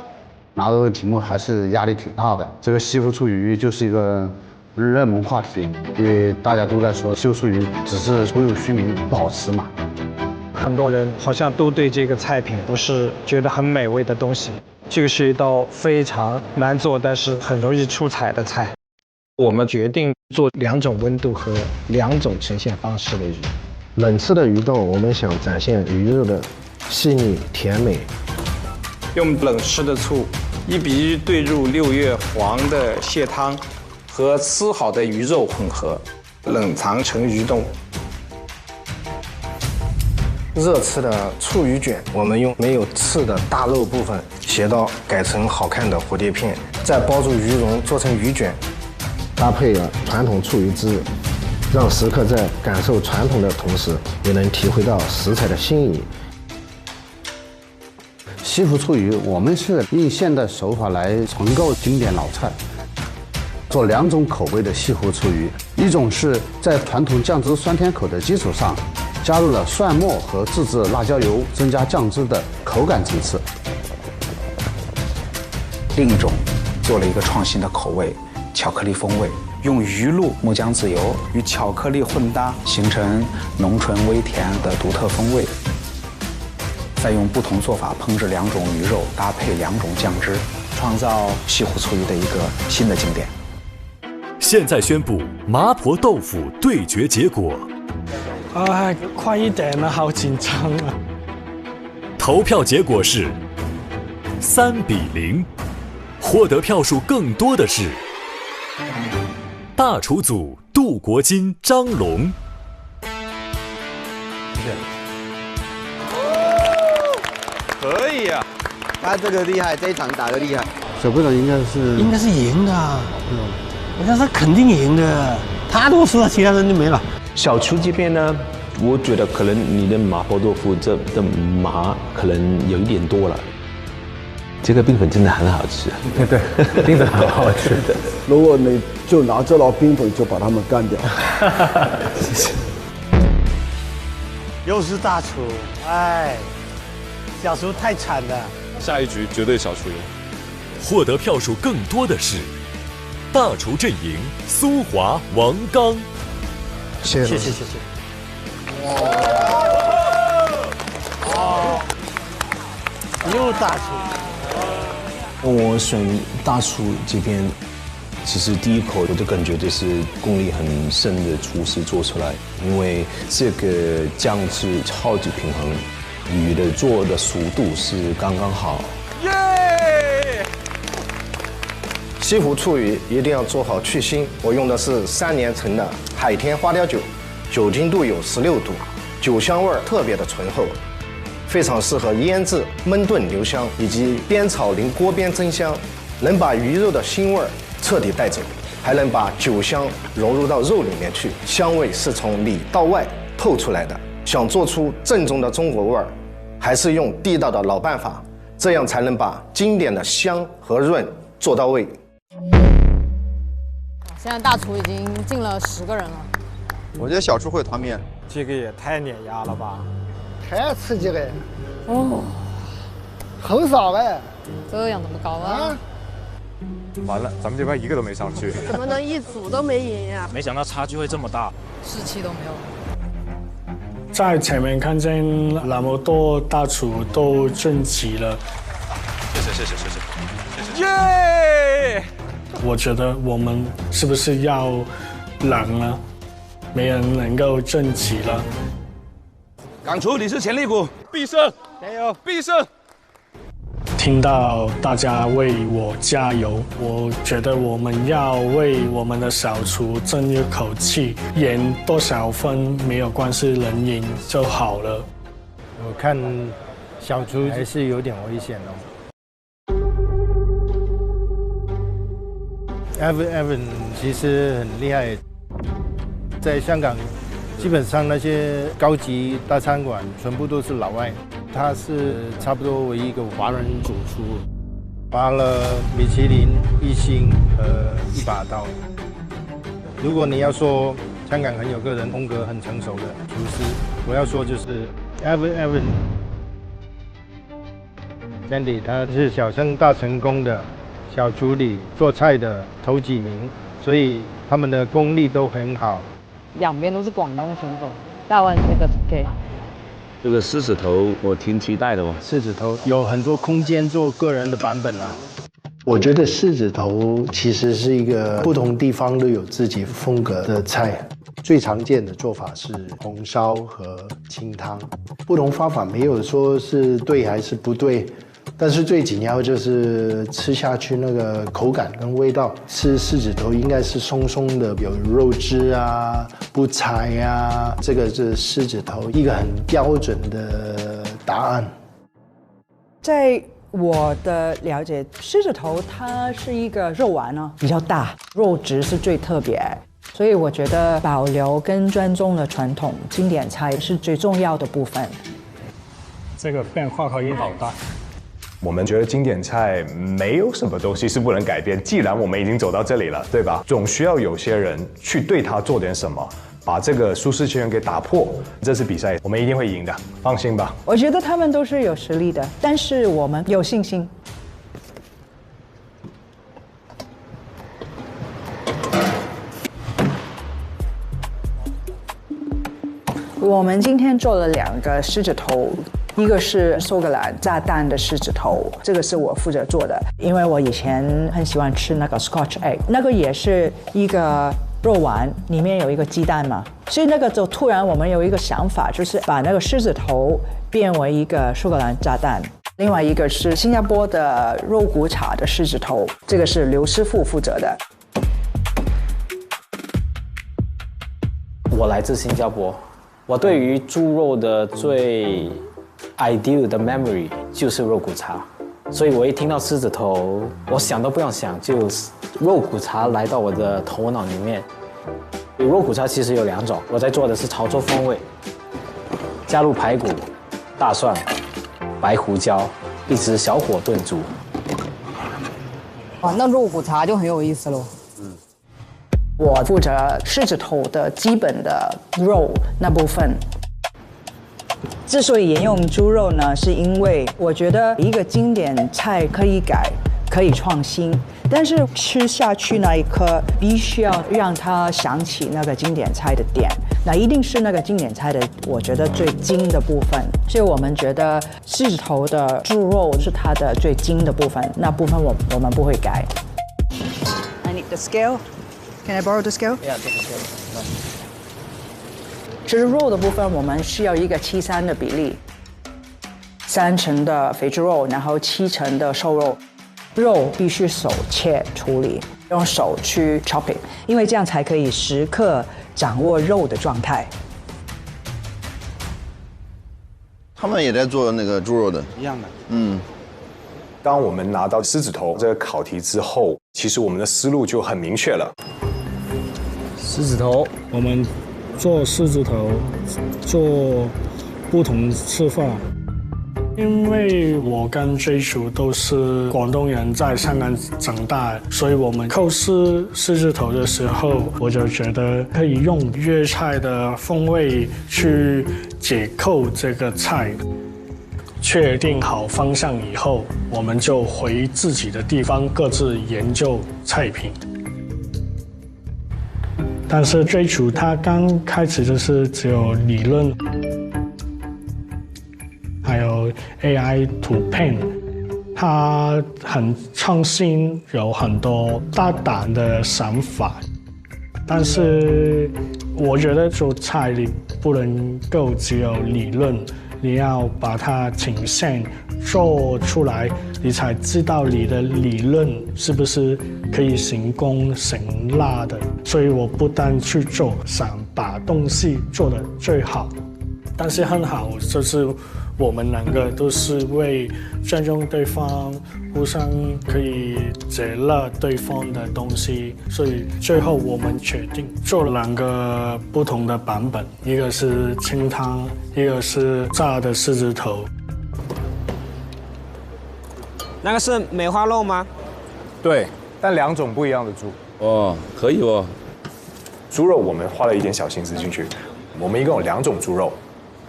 拿到这个题目还是压力挺大的。这个西湖醋鱼就是一个热门话题，因为大家都在说西湖醋鱼只是徒有虚名，不好吃嘛。很多人好像都对这个菜品不是觉得很美味的东西。这个是一道非常难做，但是很容易出彩的菜。我们决定做2种温度和2种呈现方式的鱼。冷刺的鱼冻，我们想展现鱼肉的细腻甜美。用冷吃的醋1比1兑入6月黄的蟹汤和丝好的鱼肉混合，冷藏成鱼冻。热刺的醋鱼卷，我们用没有刺的大肉部分斜刀改成好看的蝴蝶片，再包住鱼蓉做成鱼卷，搭配了传统醋鱼汁，让食客在感受传统的同时，也能体会到食材的新意。西湖醋鱼，我们是用现代手法来重构经典老菜，做2种口味的西湖醋鱼，一种是在传统酱汁酸甜口的基础上，加入了蒜末和自制辣椒油，增加酱汁的口感层次。另一种做了一个创新的口味，巧克力风味，用鱼露、木姜子油与巧克力混搭，形成浓醇微甜的独特风味。再用不同做法烹制2种鱼肉，搭配2种酱汁，创造西湖醋鱼的一个新的经典。现在宣布麻婆豆腐对决结果。哎，快一点了，好紧张啊！投票结果是3比0，获得票数更多的是大厨组杜国金、张龙。可以啊，他这个厉害，这一场打得厉害。小队长应该是赢的，我想他肯定赢的，他如果输了，其他人就没了。小厨这边呢，我觉得可能你的麻婆豆腐这的麻可能有一点多了。这个冰粉真的很好吃，对，冰粉很好吃的。如果你就拿这道冰粉就把他们干掉，谢谢。又是大厨，哎，小厨太惨了。下一局绝对小厨赢。获得票数更多的是大厨阵营苏华、王刚。谢谢。又大厨。我选大厨这边，其实第一口我就感觉这是功力很深的厨师做出来，因为这个酱汁超级平衡，鱼的做的熟度是刚刚好。耶！西湖醋鱼一定要做好去腥，我用的是3年陈的海天花雕酒，酒精度有16度，酒香味特别的醇厚。非常适合腌制、焖炖留香，以及煸炒临锅边增香，能把鱼肉的腥味彻底带走，还能把酒香融入到肉里面去，香味是从里到外透出来的。想做出正宗的中国味儿，还是用地道的老办法，这样才能把经典的香和润做到位。现在大厨已经进了10个人了。我觉得小厨会团面，这个也太碾压了吧！太刺激了，很少呗，这样那么高啊！完了，咱们这边一个都没上去，怎么能一组都没赢呀？没想到差距会这么大，士气都没有。在前面看见那么多大厨都晋级了，谢，耶！我觉得我们是不是要冷了？没人能够晋级了。港厨，你是潜力股，必胜！加油，必胜！听到大家为我加油，我觉得我们要为我们的小厨争一口气，赢多少分没有关系，能赢就好了。我看小厨还是有点危险哦。Evan 其实很厉害，在香港基本上那些高级大餐馆全部都是老外，他是差不多唯一一个华人主厨，拔了米其林1星和1把刀。如果你要说香港很有个人风格、很成熟的厨师，我要说就是 Evan。Sandy 他是小生大成功的小厨里做菜的头几名，所以他们的功力都很好。两边都是广东选手，大碗这个 OK。这个狮子头我挺期待的哦。狮子头有很多空间做个人的版本啊。我觉得狮子头其实是一个不同地方都有自己风格的菜。最常见的做法是红烧和清汤，不同方法没有说是对还是不对。但是最紧要就是吃下去那个口感跟味道，吃狮子头应该是松松的，有肉汁啊，不柴啊，这个是狮子头一个很标准的答案。在我的了解，狮子头它是一个肉丸呢，比较大，肉质是最特别，所以我觉得保留跟尊重的传统经典菜是最重要的部分。这个变化可以好大。我们觉得经典菜没有什么东西是不能改变，既然我们已经走到这里了，对吧？总需要有些人去对它做点什么，把这个舒适圈给打破。这次比赛我们一定会赢的，放心吧。我觉得他们都是有实力的，但是我们有信心。我们今天做了2个狮子头，一个是苏格兰炸弹的狮子头，这个是我负责做的，因为我以前很喜欢吃那个 Scotch egg， 那个也是一个肉丸，里面有一个鸡蛋嘛，所以那个就突然我们有一个想法，就是把那个狮子头变为一个苏格兰炸弹。另外一个是新加坡的肉骨茶的狮子头，这个是刘师傅负责的。我来自新加坡，我对于猪肉的最 ideal 的 memory 就是肉骨茶，所以我一听到狮子头，我想都不用想，就肉骨茶来到我的头脑里面。肉骨茶其实有2种，我在做的是潮州风味，加入排骨、大蒜、白胡椒，一直小火炖煮。哇，那肉骨茶就很有意思咯。我负责狮子头的基本的肉那部分。之所以沿用猪肉呢，是因为我觉得一个经典菜可以改，可以创新，但是吃下去那一刻，必须要让它想起那个经典菜的点，那一定是那个经典菜的，我觉得最精的部分。所以我们觉得狮子头的猪肉是它的最精的部分，那部分我们不会改。I need the scale. Can I borrow the scale? Yeah, take the scale. 其实肉的部分，我们需要一个7:3的比例，3成的肥猪肉，然后7成的瘦肉。肉必须手切处理，用手去 chopping， 因为这样才可以时刻掌握肉的状态。他们也在做那个猪肉的，一样的。当我们拿到狮子头这个考题之后，其实我们的思路就很明确了。狮子头，我们做狮子头，做不同吃法。因为我跟追厨都是广东人，在香港长大，所以我们构思狮子头的时候，我就觉得可以用粤菜的风味去解构这个菜。确定好方向以后，我们就回自己的地方各自研究菜品。但是追厨他刚开始就是只有理论，还有 AI to pen， 他很创新，有很多大胆的想法。但是我觉得做菜里不能够只有理论。你要把它呈现做出来，你才知道你的理论是不是可以成功成辣的。所以我不单去做，想把东西做得最好，但是很好，就是我们两个都是为尊重对方，互相可以接纳对方的东西，所以最后我们决定做2个不同的版本，一个是清汤，一个是炸的狮子头。那个是梅花肉吗？对，但2种不一样的猪。哦，可以哦。猪肉我们花了一点小心思进去，我们一共有2种猪肉。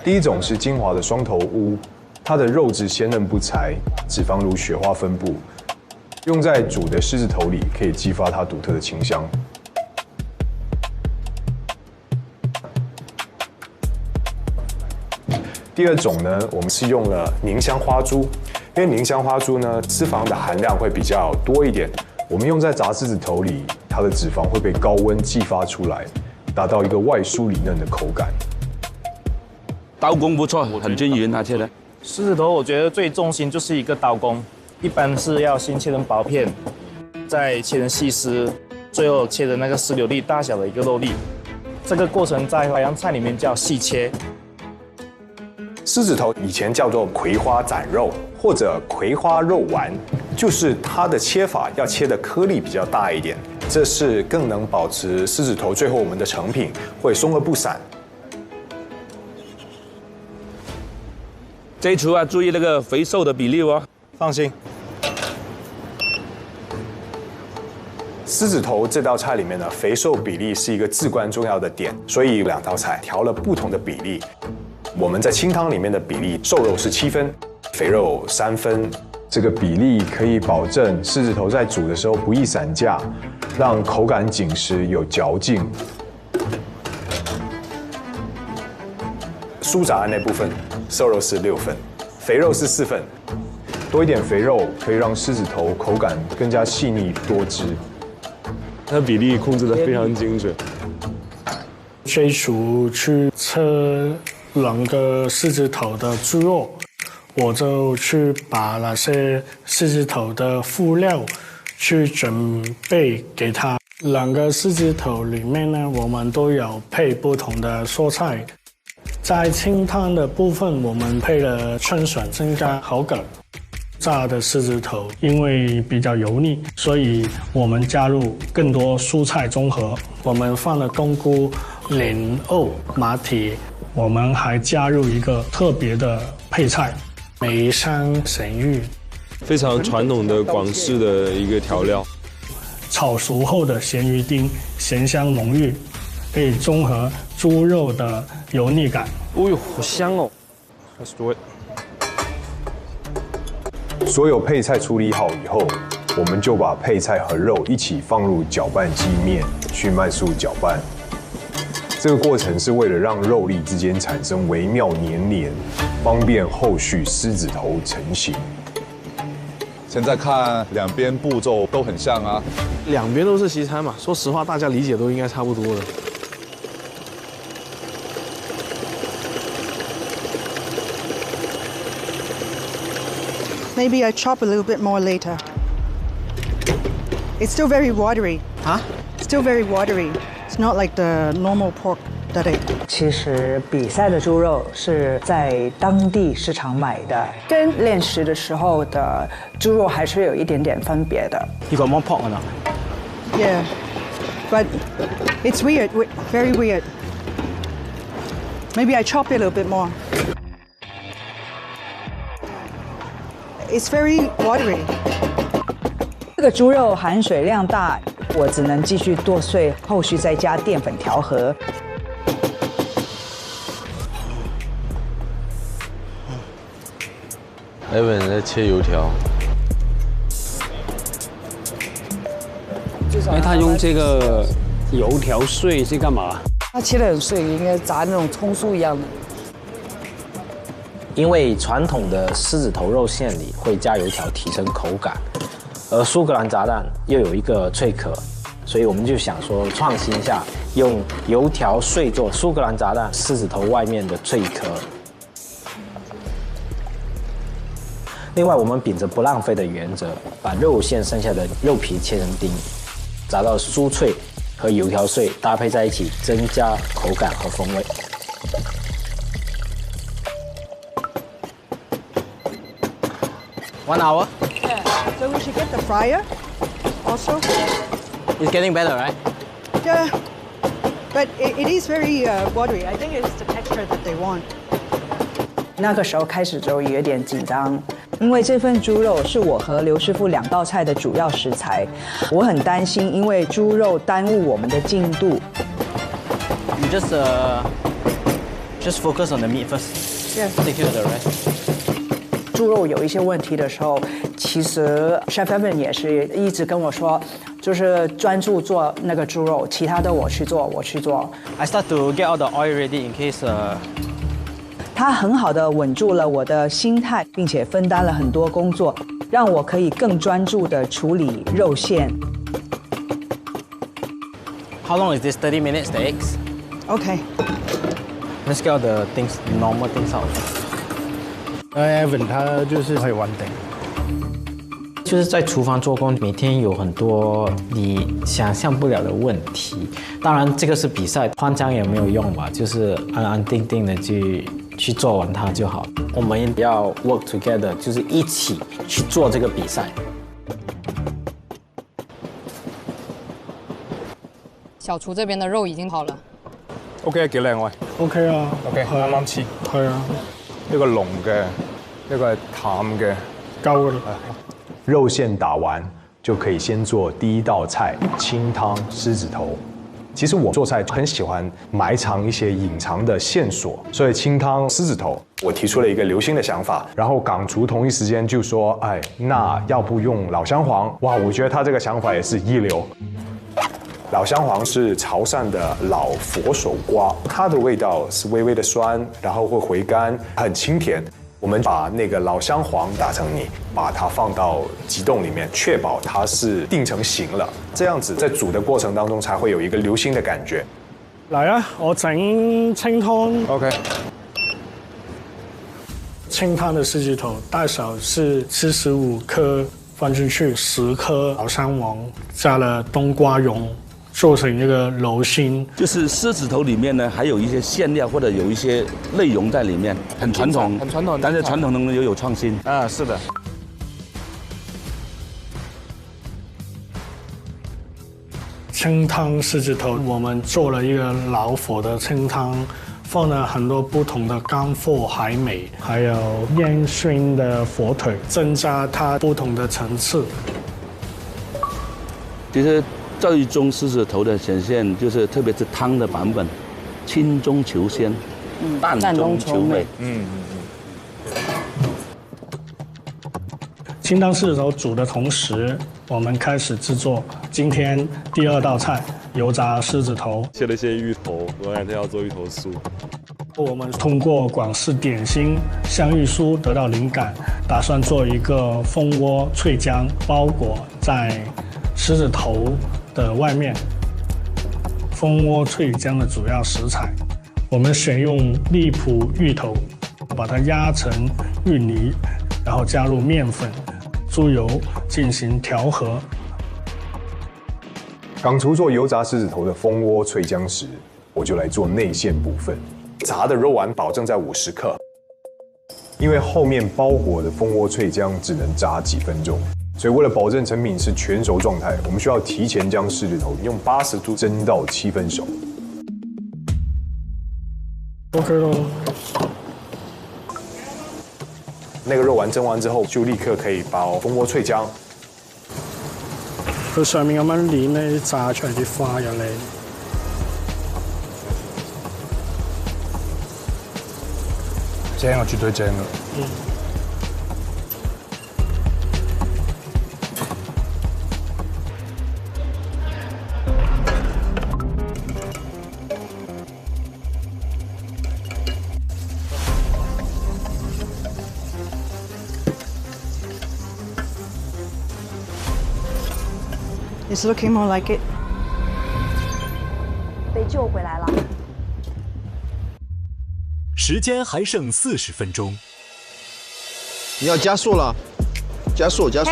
第一种是金华的双头乌，它的肉质鲜嫩不柴，脂肪如雪花分布，用在煮的狮子头里可以激发它独特的清香。第2种呢，我们是用了宁乡花猪，因为宁乡花猪呢脂肪的含量会比较多一点，我们用在炸狮子头里，它的脂肪会被高温激发出来，达到一个外酥里嫩的口感。刀工不错，很均匀，它切的。狮子头我觉得最重心就是一个刀工，一般是要先切成薄片，再切成细丝，最后切成那个石榴粒大小的一个肉粒。这个过程在淮扬菜里面叫细切。狮子头以前叫做葵花斩肉或者葵花肉丸，就是它的切法要切的颗粒比较大一点，这是更能保持狮子头最后我们的成品会松而不散。这一厨啊，注意那个肥瘦的比例哦。放心。狮子头这道菜里面呢，肥瘦比例是一个至关重要的点，所以2道菜调了不同的比例。我们在清汤里面的比例，瘦肉是7分，肥肉3分。这个比例可以保证狮子头在煮的时候不易散架，让口感紧实有嚼劲。酥炸的那部分，瘦肉是6分，肥肉是4分。多一点肥肉可以让狮子头口感更加细腻多汁。它比例控制得非常精准。这厨去测2个狮子头的猪肉，我就去把那些狮子头的辅料去准备给他。2个狮子头里面呢，我们都有配不同的蔬菜。在清汤的部分，我们配了春笋增加口感。炸的狮子头因为比较油腻，所以我们加入更多蔬菜综合。我们放了冬菇、莲藕、马蹄，我们还加入一个特别的配菜——梅山咸鱼，非常传统的广式的一个调料。炒熟后的咸鱼丁，咸香浓郁，可以中和猪肉的油腻感。哦呦，好香哦 ！Let's do it。所有配菜处理好以后，我们就把配菜和肉一起放入搅拌机面去慢速搅拌。这个过程是为了让肉粒之间产生微妙粘连，方便后续狮子头成型。现在看2边步骤都很像啊，2边都是西餐嘛，说实话，大家理解都应该差不多的。Maybe I chop a little bit more later. It's still very watery. Huh? Still very watery. It's not like the normal pork that I. 其实比赛的猪肉是在当地市场买的，跟练习的时候的猪肉还是有一点点分别的。You got more pork or not? Yeah, but it's weird. Very weird. Maybe I chop it a little bit more. It's very watery. 这个猪肉含水量大，我只能继续剁碎，后续再加淀粉调和。Evan 在切油条。哎，他用这个油条碎是干嘛？它切得很碎，应该炸那种葱酥一样的。因为传统的狮子头肉馅里会加油条提升口感，而苏格兰炸弹又有一个脆壳，所以我们就想说创新一下，用油条碎做苏格兰炸弹狮子头外面的脆壳。另外，我们秉着不浪费的原则，把肉馅剩下的肉皮切成丁，炸到酥脆和油条碎搭配在一起，增加口感和风味。1 hour. Yeah. So we should get the fryer also. It's getting better, right? Yeah. But it is very watery. I think it's the texture that they want. 那个时候开始就有点紧张，因为这份猪肉是我和刘师傅2道菜的主要食材，我很担心因为猪肉耽误我们的进度。You just focus on the meat first. Yeah. Take care of the rest. 猪肉有一些问题的时候，其实 Chef Evan 也是一直跟我说，就是专注做那个猪肉，其他的我去做。I start to get all the oil ready in case. 他很好的稳住了我的心态，并且分担了很多工作，让我可以更专注的处理肉馅。How long is this? 30 minutes, the eggs? Okay. Let's get all the things, normal things out. Evan 他就是会玩的。就是在厨房做工，每天有很多你想象不了的问题。当然，这个是比赛，慌张也没有用吧，就是安安定定的去做完它就好。我们要 work together， 就是一起去做这个比赛。小廚這邊的肉已經好了。OK， 幾靚喂。OK 啊。OK， 啱啱切。係啊。一個濃嘅，一個係淡嘅。夠啦。肉馅打完就可以先做第一道菜清湯獅子頭。其實我做菜很喜歡埋藏一些隱藏的線索，所以清湯獅子頭我提出了一個流心的想法，然後港廚同一時間就說，哎，那要不用老香黃？哇，我覺得他這個想法也是一流。老香黃是潮汕的老佛手瓜，它的味道是微微的酸，然後會回甘，很清甜。我們把那個老香黃打成泥，把它放到急凍裡面，確保它是定成型了。這樣子在煮的過程當中才會有一個流心的感覺。嚟啊，我整清湯。OK。清湯的獅子頭大小是75克，放進去10顆老香黃，加了冬瓜蓉。做成一个柔心，就是狮子头里面呢，还有一些馅料或者有一些内容在里面，很传统，很传统，但是传统中又有创新。啊，是的。清汤狮子头，我们做了一个老火的清汤，放了很多不同的干货海美，还有烟熏的火腿，增加它不同的层次。其实。最终狮子头的显现就是特别是汤的版本，清中求鲜，淡中求美。清汤狮子头煮的同时，我们开始制作今天第2道菜油炸狮子头。切了一些芋头，我2天要做芋头酥。我们通过广式点心香芋酥得到灵感，打算做一个蜂窝脆浆包裹在狮子头的外面。蜂窝脆浆的主要食材，我们选用荔浦芋头，把它压成芋泥，然后加入面粉、猪油进行调和。港厨做油炸狮子头的蜂窝脆浆时，我就来做内馅部分。炸的肉丸保证在50克，因为后面包裹的蜂窝脆浆只能炸几分钟。所以为了保证成品是全熟状态，我们需要提前将狮子头用80度蒸到7分熟。OK 咯。那个肉丸蒸完之后，就立刻可以包蜂窝脆浆。佢上面咁樣攣咧，炸出嚟啲花又靚。正啊，絕對正啊！It's looking more like it. 被救回来了。时间还剩40分钟。你要加速了，加速，加速。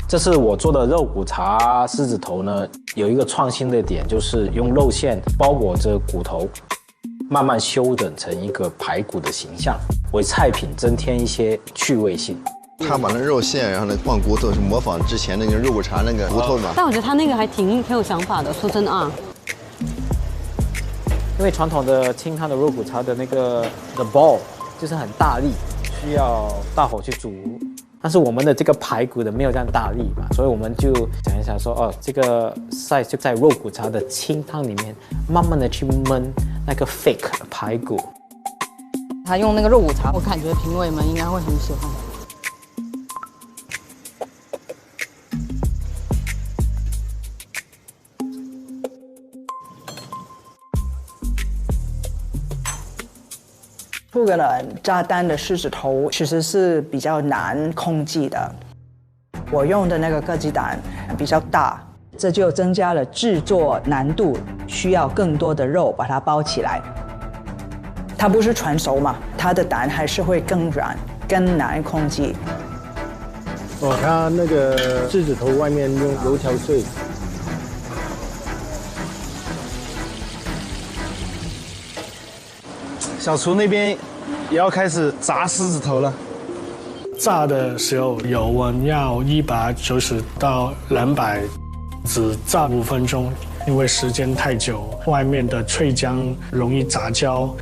这次我做的肉骨茶狮子头呢，有一个创新的点，就是用肉馅包裹着骨头。慢慢修整成一个排骨的形象，为菜品增添一些趣味性。他把那肉馅，然后呢放骨头，是模仿之前那个肉骨茶那个骨头嘛。但我觉得他那个还挺有想法的，说真的啊。因为传统的清汤的肉骨茶的那个 the ball 就是很大力，需要大火去煮。但是我们的这个排骨的没有这样大力嘛，所以我们就想一想说，哦，这个 size 就在肉骨茶的清汤里面，慢慢的去焖那个 fake 排骨。他用那个肉骨茶，我感觉评委们应该会很喜欢。苏格兰炸弹的狮子头其实是比较难控制的，我用的那个鸽鸡蛋比较大，这就增加了制作难度，需要更多的肉把它包起来。它不是全熟嘛，它的蛋还是会更软，更难控制。哦，它那个狮子头外面用油条碎。小厨那边也要开始炸狮子头了。炸的时候油温要190到200，只炸5分钟，因为时间太久，外面的脆浆容易炸焦。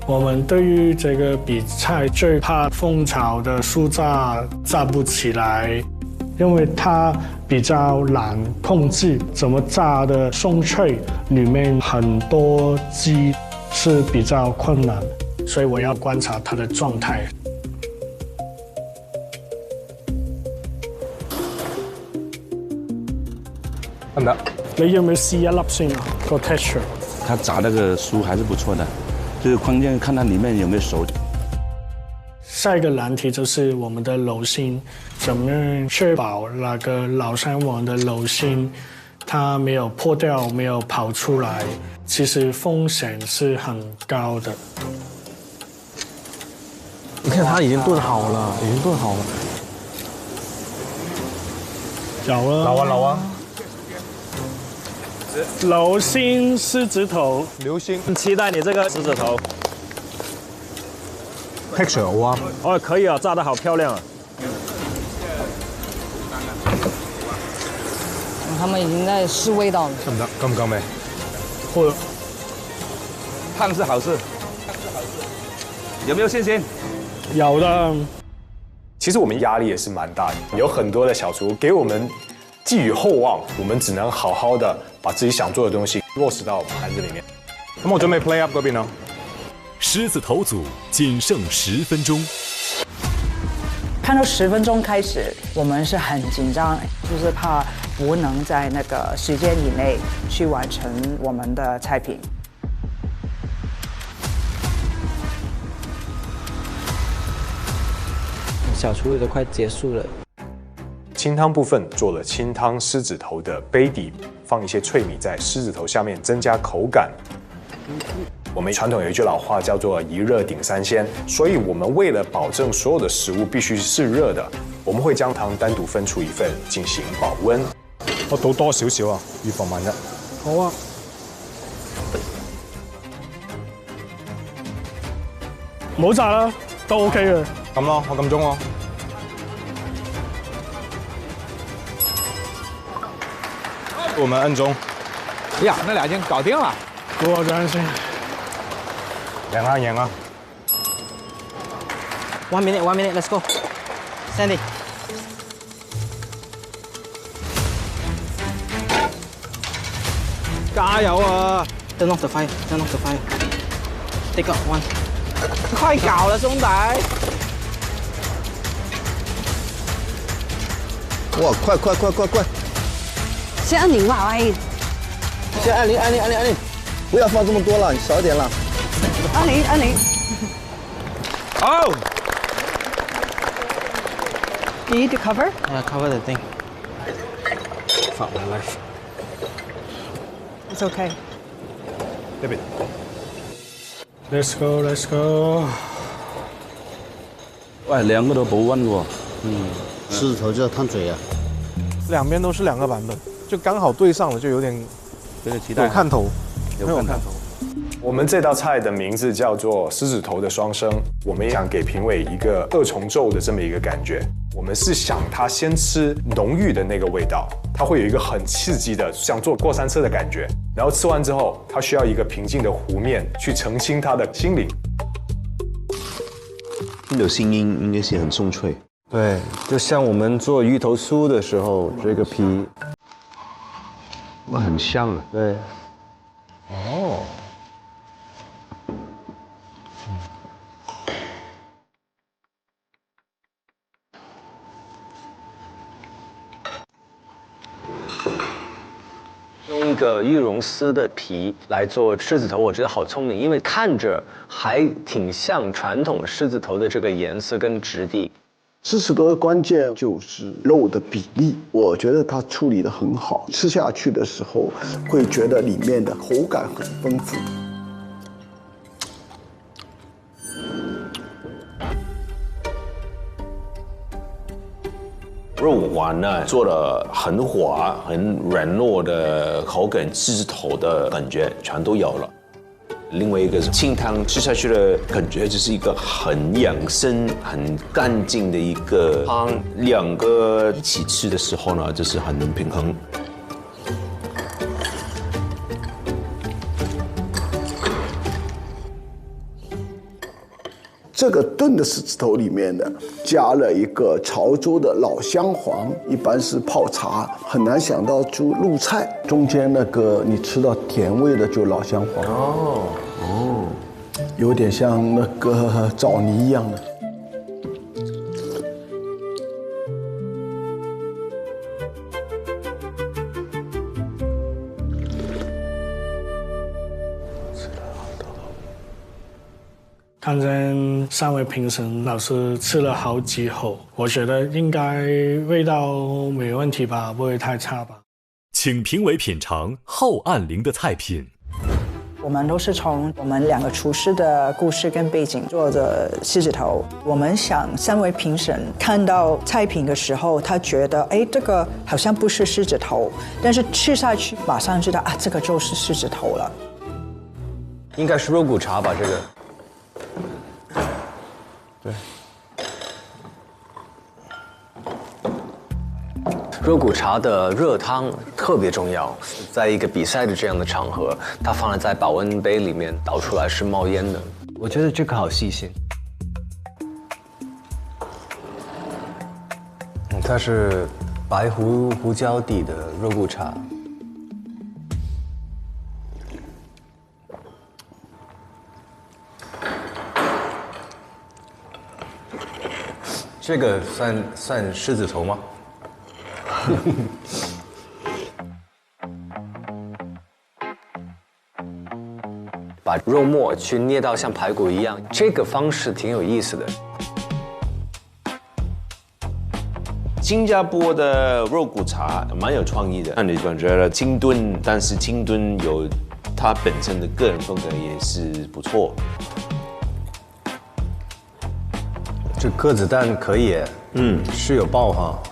我们对于这个比菜最怕蜂巢的酥炸不起来，因为它比较难控制，怎么炸的松脆，里面很多鸡是比较困难，所以我要观察它的状态。得唔得？你要唔要試一粒先啊？個 texture。它炸那个酥还是不错的，就是关键看它里面有没有熟。下一个难题就是我们的楼心，怎么样确保那个老山王的楼心它没有破掉，没有跑出来？其实风险是很高的。你看它已经炖好了，已经炖好了。有啊，老啊！流心狮子头，流心，期待你这个狮子头。texture 好啊！哦，可以啊，炸得好漂亮啊！他们已经在试味道了。得唔得？夠唔夠味？或者烫是好事，有没有信心？有的。其实我们压力也是蛮大的，有很多的小厨给我们寄予厚望，我们只能好好的把自己想做的东西落实到盘子里面。咁我準備 play up 嗰邊咯。狮子头组仅剩10分钟。看到10分钟开始，我们是很紧张，就是怕不能在那个时间以内去完成我们的菜品。小厨都快结束了。清汤部分做了清汤狮子头的杯底，放一些脆米在狮子头下面，增加口感。我们传统有一句老话叫做“一热顶3鲜”，所以我们为了保证所有的食物必须是热的，我们会将汤单独分出一份进行保温。我倒多少少啊，預防萬一。好啊。唔好炸啦，都 OK 嘅。咁咯，我撳鐘咯。我们按鐘。呀，那2斤搞定了。给我担心。贏啦！1 minute, let's go. Sandy. 加油啊 ！Turn off the fire. Take out one. 快搞了，兄弟！哇，快！先按0吧，喂。先按0，不要放这么多了，你少点了。按0。Oh! You need to cover? Cover the thing. Fuck my life. It's okay. David. Let's go. 喂，2个都不温喎。狮子头就要烫嘴啊。两边都是2个版本，就刚好对上了，就有点期待。有看头，有看头。我们这道菜的名字叫做狮子头的双生，我们也想给评委一个二重奏的这么一个感觉。我们是想他先吃浓郁的那个味道，他会有一个很刺激的像坐过山车的感觉，然后吃完之后，他需要一个平静的湖面去澄清他的心灵。听到声音应该是很松脆。对，就像我们做鱼头酥的时候，这个皮，哇，很香啊。对。哦。用一个玉龙丝的皮来做狮子头，我觉得好聪明，因为看着还挺像传统狮子头的这个颜色跟质地。狮子头的关键就是肉的比例，我觉得它处理得很好，吃下去的时候会觉得里面的口感很丰富。肉丸呢做的很滑、很软糯的口感，狮子头的感觉全都有了。另外一个是清汤，吃下去的感觉就是一个很养生、很干净的一个汤，两个一起吃的时候呢，就是很平衡。这个炖的狮子头里面呢，加了一个潮州的老姜黄，一般是泡茶，很难想到就入菜。中间那个你吃到甜味的就老姜黄。哦，有点像那个枣泥一样的。看见三位评审老师吃了好几口，我觉得应该味道没问题吧，不会太差吧。请评委品尝后岸陵的菜品。我们都是从我们两个厨师的故事跟背景做的狮子头。我们想三位评审看到菜品的时候，他觉得这个好像不是狮子头，但是吃下去马上知道啊，这个就是狮子头了。应该是肉骨茶吧，这个。对。肉骨茶的热汤特别重要，在一个比赛的这样的场合，它放在保温杯里面倒出来是冒烟的。我觉得这个好细心。它是白胡椒底的肉骨茶。这个算狮子头吗？把肉末去捏到像排骨一样，这个方式挺有意思的。新加坡的肉骨茶蛮有创意的，让你感觉了清炖，但是清炖有它本身的个人风格也是不错。这鸽子蛋可以，是有爆哈。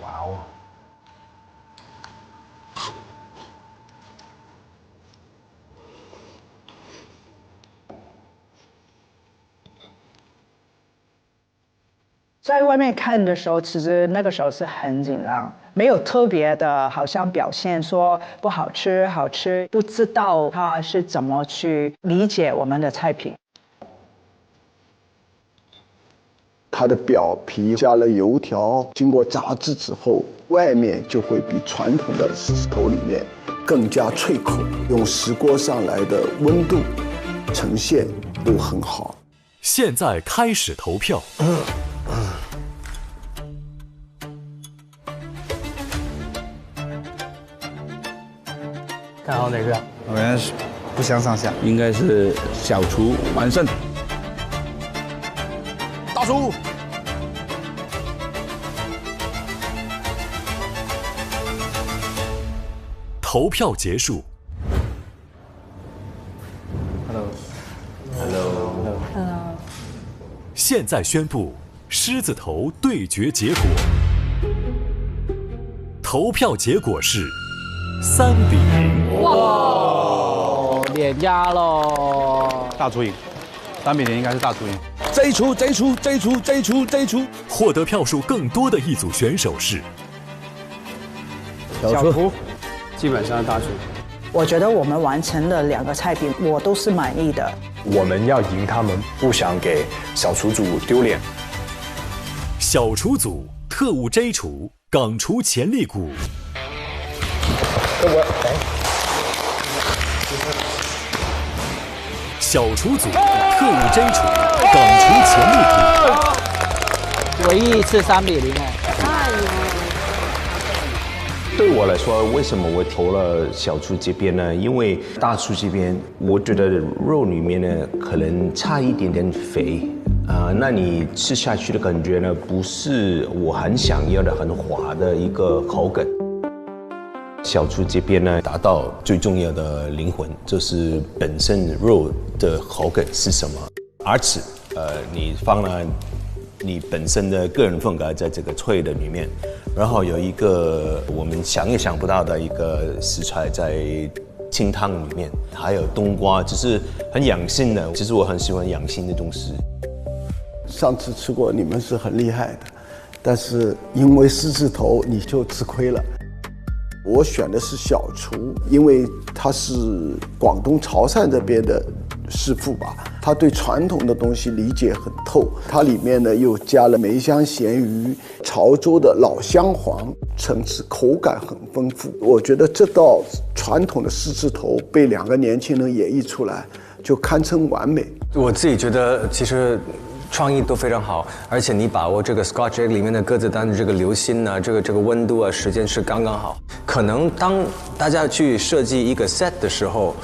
哇哦！在外面看的时候，其实那个时候是很紧张，没有特别的，好像表现说不好吃、好吃，不知道他是怎么去理解我们的菜品。它的表皮加了油条，经过炸制之后，外面就会比传统的狮子头里面更加脆口，用石锅上来的温度呈现都很好。现在开始投票。看好哪个？我们不相上下，应该是小厨完胜。大厨。投票结束。Hello。现在宣布狮子头对决结果，投票结果是3-0。哇，碾压喽！大出赢，3-0应该是大出赢。这一出，获得票数更多的一组选手是小厨，基本上大厨。我觉得我们完成了2个菜品，我都是满意的。我们要赢他们，不想给小厨组丢脸。小厨组特务 J 厨，港厨潜力股。小厨组特务 J 厨，港厨潜力股。唯一一次3-0哎。对我来说，为什么我投了小厨这边呢？因为大厨这边，我觉得肉里面呢可能差一点点肥那你吃下去的感觉呢，不是我很想要的很滑的一个口感。小厨这边呢，达到最重要的灵魂，就是本身肉的口感是什么，而且你放了你本身的个人风格在这个脆的里面。然后有一个我们想也想不到的一个食材在清汤里面，还有冬瓜，就是很养性的。其实我很喜欢养性的东西。上次吃过，你们是很厉害的，但是因为狮子头你就吃亏了。我选的是小厨，因为他是广东潮汕这边的师傅吧，他对传统的东西理解很透。它里面呢又加了梅香咸鱼、潮州的老姜黄，层次口感很丰富。我觉得这道传统的狮子头被2个年轻人演绎出来，就堪称完美。我自己觉得其实创意都非常好，而且你把握这个 Scotch egg 里面的鸽子蛋的这个流心啊，这个温度啊，时间是刚刚好。可能当大家去设计一个 set 的时候，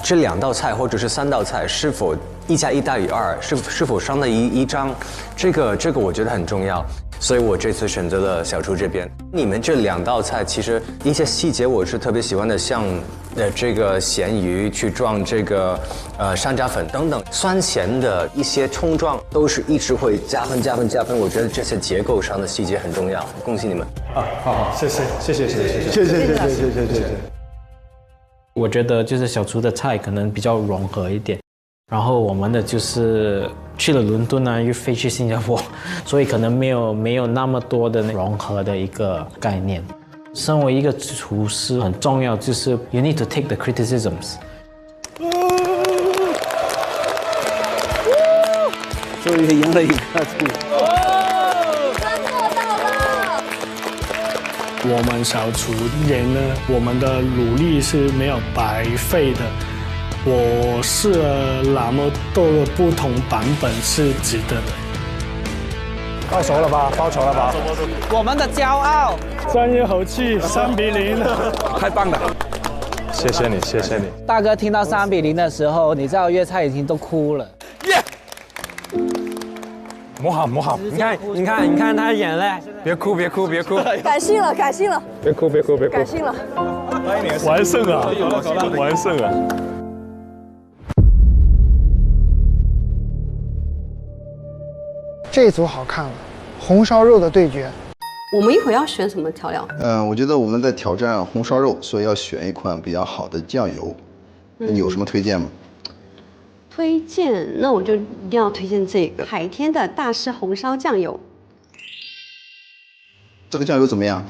这2道菜或者是3道菜是否1加1大于2，是否上了一张，这个我觉得很重要。所以我这次选择了小厨这边。你们这2道菜其实一些细节我是特别喜欢的，像这个咸鱼去撞这个山楂粉等等，酸咸的一些冲撞都是一直会加分。我觉得这些结构上的细节很重要，恭喜你们。好，谢谢。我觉得就是小厨的菜可能比较融合一点，然后我们的就是去了伦敦又飞去新加坡，所以可能没有那么多的融合的一个概念。身为一个厨师，很重要就是 you need to take the criticisms。终于赢了一个我们小厨赢了，我们的努力是没有白费的。我试了那么多的不同版本，是值得的。报仇了吧？我们的骄傲，专业口气，3-0，太棒了！谢谢你。大哥听到3-0的时候，你知道粤菜已经都哭了。磨好，你看他眼泪，别哭，感性了，别哭，感性了，完胜啊！这一组好看了，红烧肉的对决。我们一会儿要选什么调料？我觉得我们在挑战红烧肉，所以要选一款比较好的酱油。你有什么推荐吗？推荐，那我就一定要推荐这个海天的大师红烧酱油。这个酱油怎么样？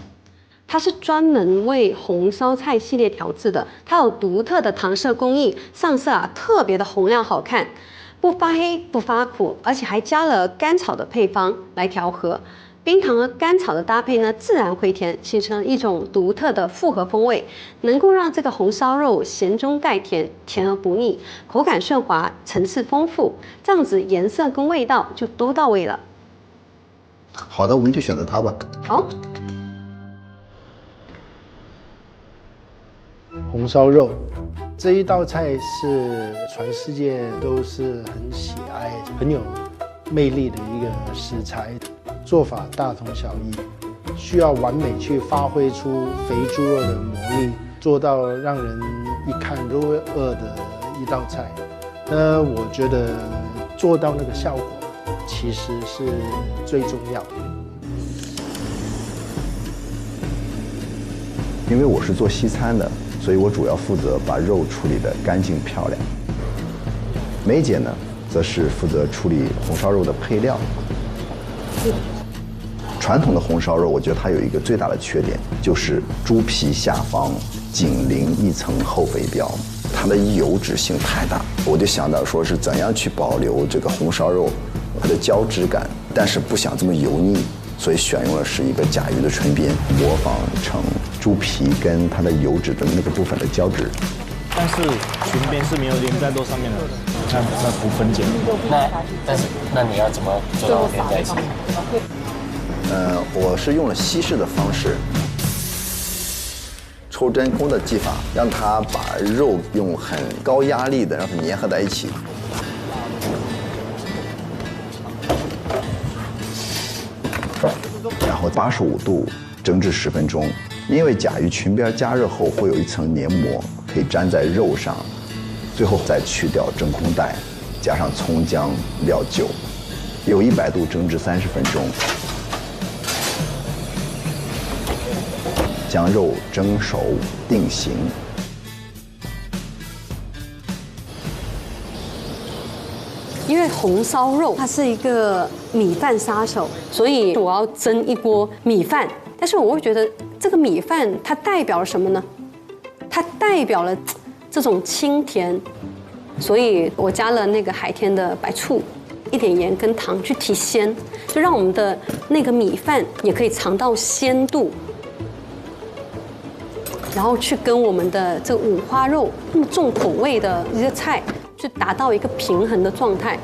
它是专门为红烧菜系列调制的，它有独特的搪塞工艺，上色特别的红亮好看，不发黑不发苦，而且还加了甘草的配方来调和。冰糖和甘草的搭配呢，自然回甜，形成一种独特的复合风味，能够让这个红烧肉咸中带甜，甜而不腻，口感顺滑，层次丰富，这样子颜色跟味道就都到位了。好的，我们就选择它吧。好。红烧肉这一道菜是全世界都是很喜爱、很有魅力的一个食材。做法大同小异，需要完美去发挥出肥猪肉的魔力，做到让人一看都会饿的一道菜。我觉得做到那个效果，其实是最重要的。因为我是做西餐的，所以我主要负责把肉处理得干净漂亮。梅姐呢，则是负责处理红烧肉的配料。传统的红烧肉，我觉得它有一个最大的缺点，就是猪皮下方紧邻一层厚肥膘，它的油脂性太大。我就想到说是怎样去保留这个红烧肉它的胶质感，但是不想这么油腻，所以选用的是一个甲鱼的唇边，模仿成猪皮跟它的油脂的那个部分的胶质。但是裙边是没有连在肉上面的，那不分解。那你要怎么做到连在一起？我是用了西式的方式，抽真空的技法，让它把肉用很高压力的让它粘合在一起。然后85度蒸至10分钟，因为甲鱼裙边加热后会有一层黏膜，可以粘在肉上。最后再去掉真空袋，加上葱姜料酒，由100度蒸至30分钟。将肉蒸熟定型。因为红烧肉它是一个米饭杀手，所以我要蒸一锅米饭。但是我会觉得这个米饭它代表了什么呢？它代表了这种清甜，所以我加了那个海天的白醋，一点盐跟糖去提鲜，就让我们的那个米饭也可以尝到鲜度。然后去跟我们的这个五花肉那么重口味的一些菜，去达到一个平衡的状态。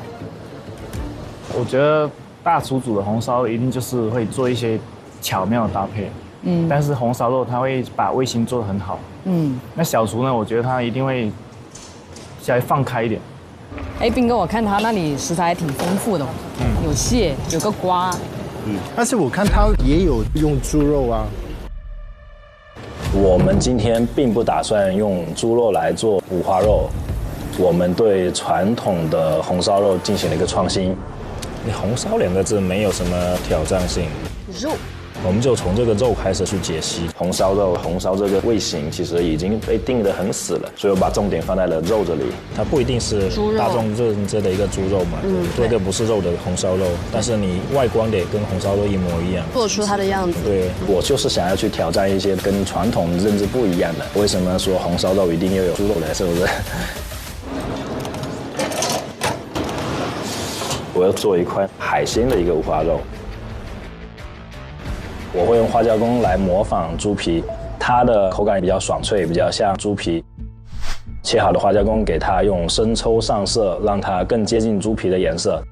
我觉得大厨煮的红烧肉一定就是会做一些巧妙的搭配，但是红烧肉它会把味型做得很好，那小厨呢，我觉得他一定会稍微放开一点。哎，斌哥，我看他那里食材还挺丰富的，有蟹，有个瓜，但是我看他也有用猪肉啊。我们今天并不打算用猪肉来做五花肉，我们对传统的红烧肉进行了一个创新。红烧2个字没有什么挑战性，肉，我们就从这个肉开始去解析红烧肉。红烧这个味型其实已经被定得很死了，所以我把重点放在了肉这里。它不一定是大众认知的一个猪肉嘛，这个不是肉的红烧肉，但是你外观得跟红烧肉一模一样，做出它的样子。对，我就是想要去挑战一些跟传统认知不一样的。为什么说红烧肉一定要有猪肉呢？是不是？我要做一块海鲜的一个五花肉，我会用花椒工来模仿猪皮，它的口感比较爽脆，比较像猪皮。切好的花椒工给它用生抽上色，让它更接近猪皮的颜色。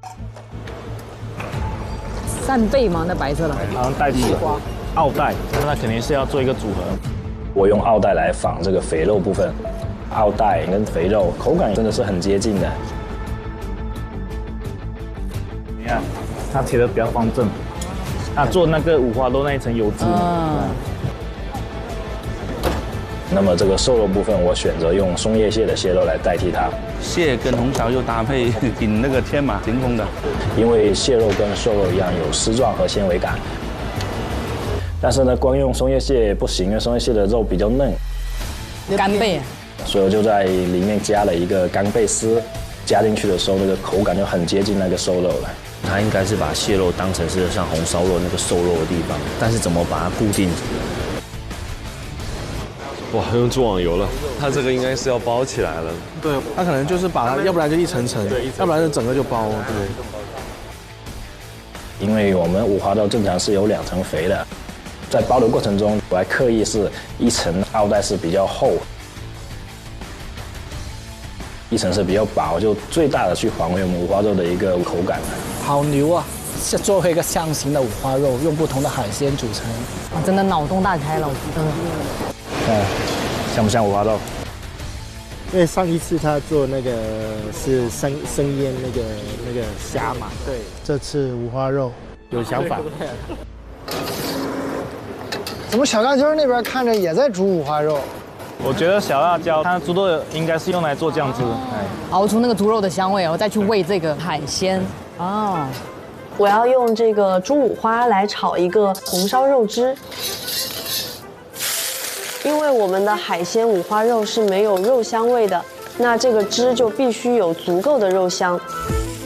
扇贝吗？那白色的，好像代替奥黛，那肯定是要做一个组合。我用奥黛来仿这个肥肉部分，奥黛跟肥肉口感真的是很接近的。你看，它切的比较方正，它做那个五花肉那一层油脂。那么这个瘦肉部分，我选择用松叶蟹的蟹肉来代替它。蟹跟红烧肉搭配挺那个天马行空的，因为蟹肉跟瘦肉一样有丝状和纤维感。但是呢，光用松叶蟹不行，因为松叶蟹的肉比较嫩。干贝，所以我就在里面加了一个干贝丝，加进去的时候，那个口感就很接近那个瘦肉了。它应该是把蟹肉当成是像红烧肉那个瘦肉的地方，但是怎么把它固定？哇，用猪网油了，它这个应该是要包起来了。对，它可能就是把它，要不然就一层层，要不然就整个就包。对。因为我们五花肉正常是有2层肥的，在包的过程中，我还刻意是一层奥黛是比较厚，一层是比较薄，就最大的去还原我们五花肉的一个口感。好牛啊！是做回一个象形的五花肉，用不同的海鲜组成。真的脑洞大开了，像不像五花肉？因为上一次他做那个是生腌那个虾嘛，对，这次五花肉有想法。怎么小辣椒那边看着也在煮五花肉？我觉得小辣椒它猪肉应该是用来做酱汁，熬出那个猪肉的香味，然后再去喂这个海鲜。哦，我要用这个猪五花来炒一个红烧肉汁，因为我们的海鲜五花肉是没有肉香味的，那这个汁就必须有足够的肉香。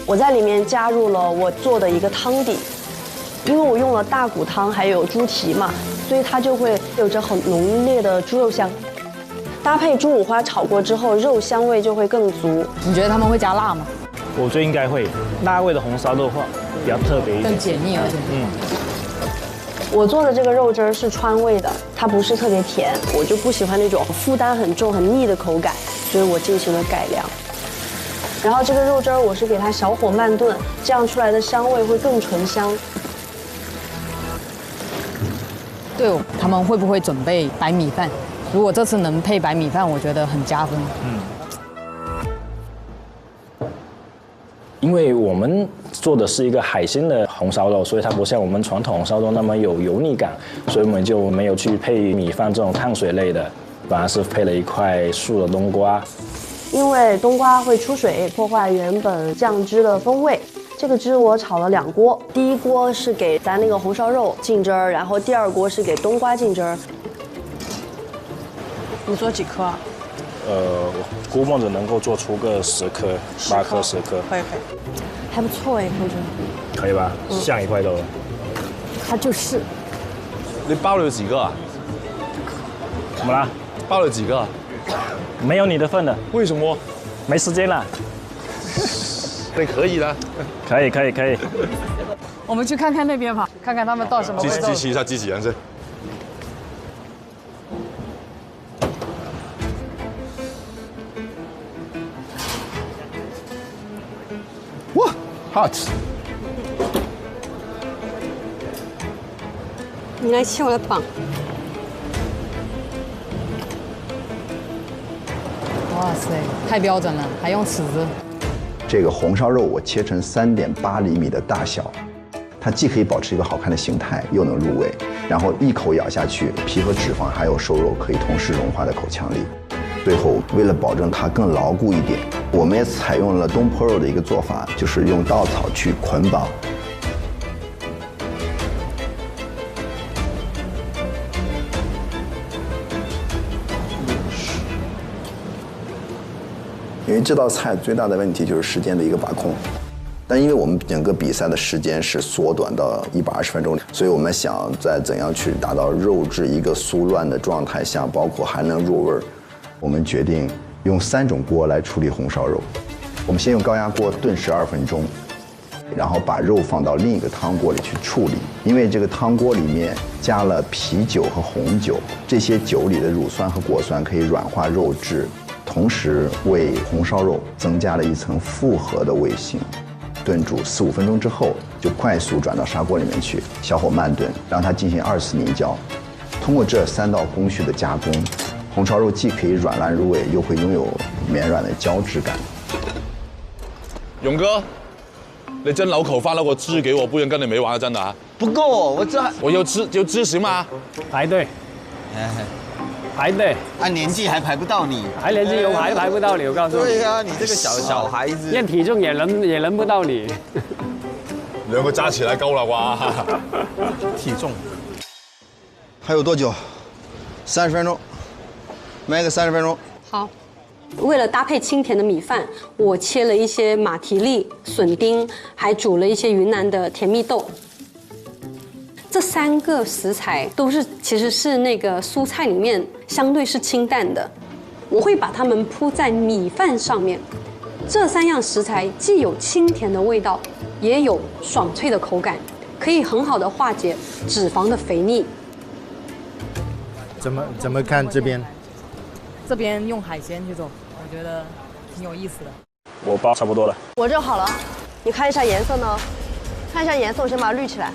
我在里面加入了我做的一个汤底，因为我用了大骨汤还有猪蹄嘛，所以它就会有着很浓烈的猪肉香。搭配猪五花炒过之后，肉香味就会更足。你觉得他们会加辣吗？我觉得应该会，辣味的红烧肉的话比较特别一点，更解腻，而且我做的这个肉汁儿是川味的，它不是特别甜，我就不喜欢那种负担很重、很腻的口感，所以我进行了改良。然后这个肉汁儿我是给它小火慢炖，这样出来的香味会更醇香。对，他们会不会准备白米饭？如果这次能配白米饭，我觉得很加分。因为我们做的是一个海鲜的红烧肉，所以它不像我们传统红烧肉那么有油腻感，所以我们就没有去配米饭这种碳水类的，反而是配了一块素的冬瓜。因为冬瓜会出水，破坏原本酱汁的风味。这个汁我炒了2锅，第一锅是给咱那个红烧肉浸汁儿，然后第2锅是给冬瓜浸汁儿。你做几颗啊？我估摸着能够做出个10颗、8颗、10颗，可以，还不错哎，我觉得可以吧？像一块肉。它就是。你包了几个啊？怎么啦？包了几个？没有你的份的。为什么？没时间了。那可以的。可以。我们去看看那边吧，看看他们到什么味道。支持一下机器人先。哇 ，hot！ 你来切我的膀。哇塞，太标准了，还用尺子。这个红烧肉我切成3.8厘米的大小，它既可以保持一个好看的形态，又能入味，然后一口咬下去，皮和脂肪还有瘦肉可以同时融化在口腔里。最后，为了保证它更牢固一点，我们也采用了东坡肉的一个做法，就是用稻草去捆绑。因为这道菜最大的问题就是时间的一个把控，但因为我们整个比赛的时间是缩短到120分钟，所以我们想在怎样去达到肉质一个酥乱的状态下，包括还能入味儿，我们决定用3种锅来处理红烧肉。我们先用高压锅炖12分钟，然后把肉放到另一个汤锅里去处理，因为这个汤锅里面加了啤酒和红酒，这些酒里的乳酸和果酸可以软化肉质，同时为红烧肉增加了一层复合的味性。炖煮4、5分钟之后，就快速转到砂锅里面去，小火慢炖，让它进行2次凝焦。通过这3道工序的加工，红烧肉既可以软烂入味，又会拥有绵软的胶质感。勇哥，你蒸老口饭那个汁给我，不然跟你没完了，真的啊！不够，我有汁行吗？排队。排队，按年纪还排不到你，还年纪有排不到你，我告诉你。对呀，你这个小孩子，验体重也轮不到你。2个加起来够了啩？体重还有多久？30分钟，卖个30分钟。好，为了搭配清甜的米饭，我切了一些马蹄粒、笋丁，还煮了一些云南的甜蜜豆。这3个食材其实是那个蔬菜里面相对是清淡的，我会把它们铺在米饭上面。这3样食材既有清甜的味道，也有爽脆的口感，可以很好的化解脂肪的肥腻。怎么看这边？这边用海鲜去做，我觉得挺有意思的。我包差不多了。我这好了，你看一下颜色呢？看一下颜色，我先把它滤起来。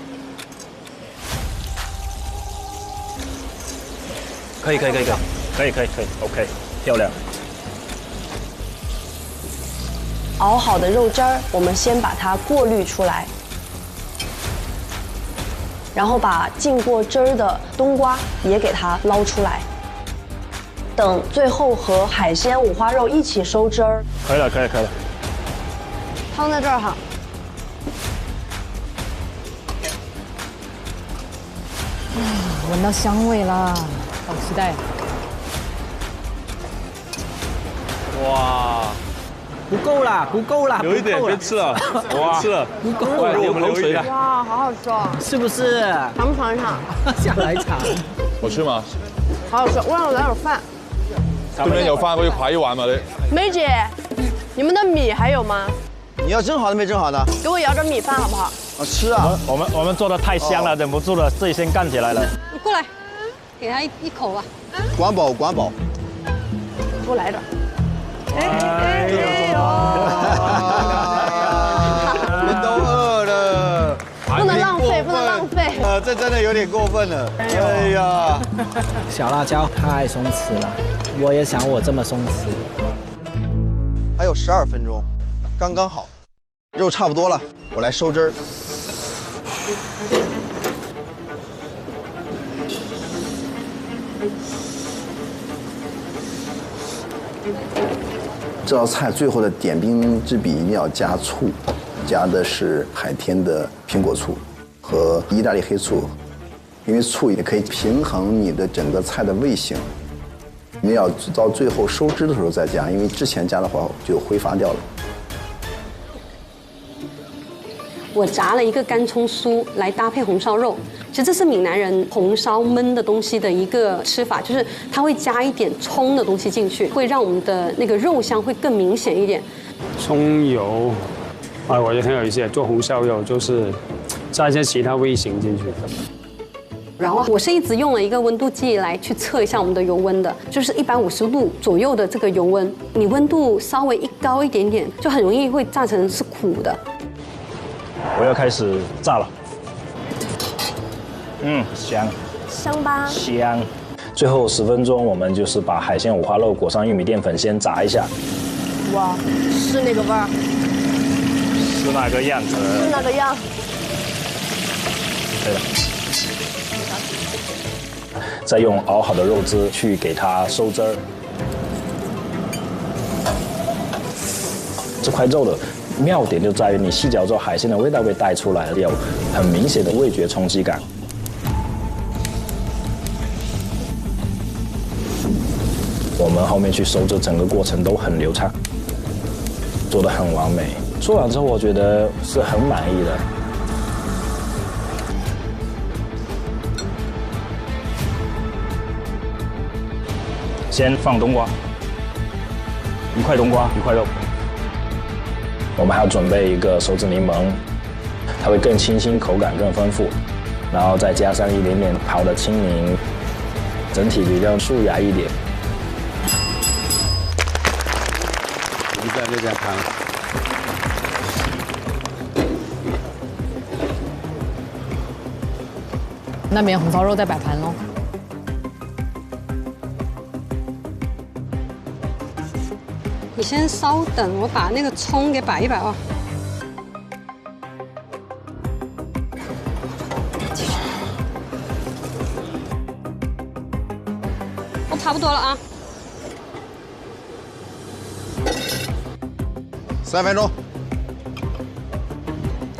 可以 ，OK， 漂亮。熬好的肉汁儿，我们先把它过滤出来，然后把浸过汁儿的冬瓜也给它捞出来。等最后和海鲜五花肉一起收汁儿。可以了。汤在这儿哈。闻到香味啦，好期待！哇，不够啦，不够啦，留一点，别吃了，哇，吃了，不够了，流口水了。哇，好好吃哦！是不是？尝不尝一尝？想来尝。好吃吗？好好吃，我让我来点饭。对面有饭可以扒一碗吗？你？梅姐，你们的米还有吗？你要蒸好的没蒸好的？给我舀点米饭好不好？吃啊！我们做的太香了，忍不住了，自己先干起来了。你过来，给他一口吧。管饱管饱。多来点。哎呦！你们都饿了，不能浪费，不能浪费。这真的有点过分了。哎呀，小辣椒太松弛了，我也想我这么松弛。还有12分钟，刚刚好，肉差不多了，我来收汁儿。这道菜最后的点兵之笔一定要加醋，加的是海天的苹果醋和意大利黑醋，因为醋也可以平衡你的整个菜的味型。你要到最后收汁的时候再加，因为之前加的话就挥发掉了。我炸了一个干葱酥来搭配红烧肉，其实这是闽南人红烧焖的东西的一个吃法，就是它会加一点葱的东西进去，会让我们的那个肉香会更明显一点。葱油，哎，我觉得挺有意思的。做红烧肉就是加一些其他味型进去。然后我是一直用了一个温度计来去测一下我们的油温的，就是150度左右的这个油温，你温度稍微一高一点点，就很容易会炸成是苦的。我要开始炸了。香。香吧？香。最后10分钟，我们就是把海鲜五花肉裹上玉米淀粉，先炸一下。哇，是那个味儿。是那个样子。是那个样。对了。再用熬好的肉汁去给它收汁儿。这块肉的妙点就在于你细嚼之后，海鲜的味道被带出来，有很明显的味觉冲击感。我们后面去收汁，整个过程都很流畅，做得很完美。做完之后，我觉得是很满意的。先放冬瓜，1块冬瓜，1块肉。我们还要准备一个手指柠檬，它会更清新，口感更丰富。然后再加上一点点泡的青柠，整体比较素雅一点。一站就这样看。那边红烧肉在摆盘喽。你先稍等，我把那个葱给摆一摆啊。我差不多了啊。3分钟，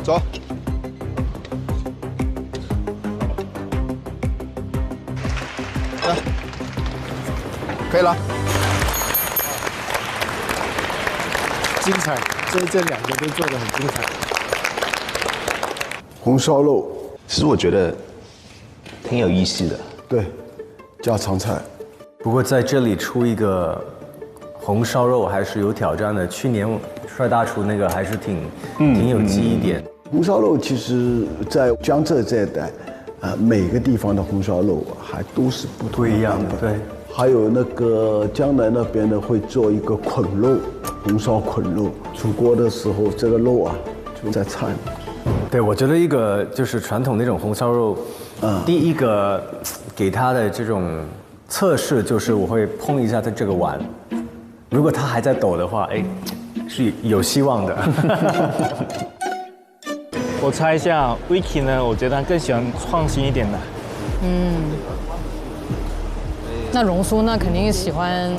走。来，可以了。精彩，这两个都做得很精彩。红烧肉，其实我觉得挺有意思的。对，家常菜。不过在这里出一个红烧肉还是有挑战的。去年帅大厨那个还是挺有记忆点。红烧肉其实，在江浙这一带，每个地方的红烧肉还都是不一样的。对。还有那个江南那边呢，会做一个捆肉，红烧捆肉。出锅的时候，这个肉啊就在菜里。对，我觉得一个就是传统那种红烧肉，第一个给它的这种测试就是我会碰一下它这个碗，如果它还在抖的话，哎，是有希望的。我猜一下 ，Vicky 呢，我觉得他更喜欢创新一点的。那荣叔那肯定喜欢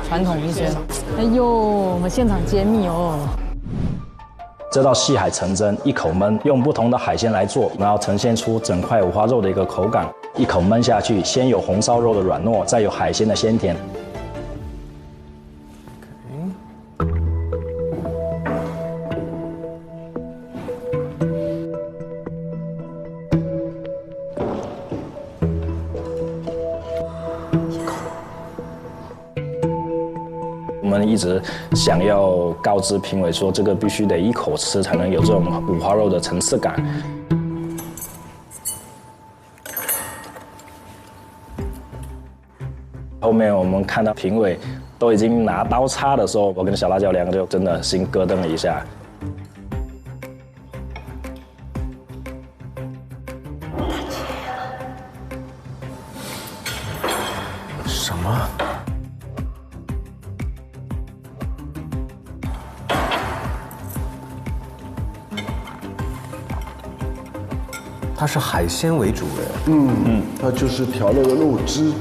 传统一些。哎呦，我们现场揭秘哦。这道细海橙蒸，一口焖，用不同的海鲜来做，然后呈现出整块五花肉的一个口感。一口闷下去，先有红烧肉的软糯，再有海鲜的鲜甜。我们一直想要告知评委说，这个必须得一口吃才能有这种五花肉的层次感。后面我们看到评委都已经拿刀叉的时候，我跟小辣椒两个就真的心咯噔了一下。什么？它是海鲜为主的，它就是调了个肉汁，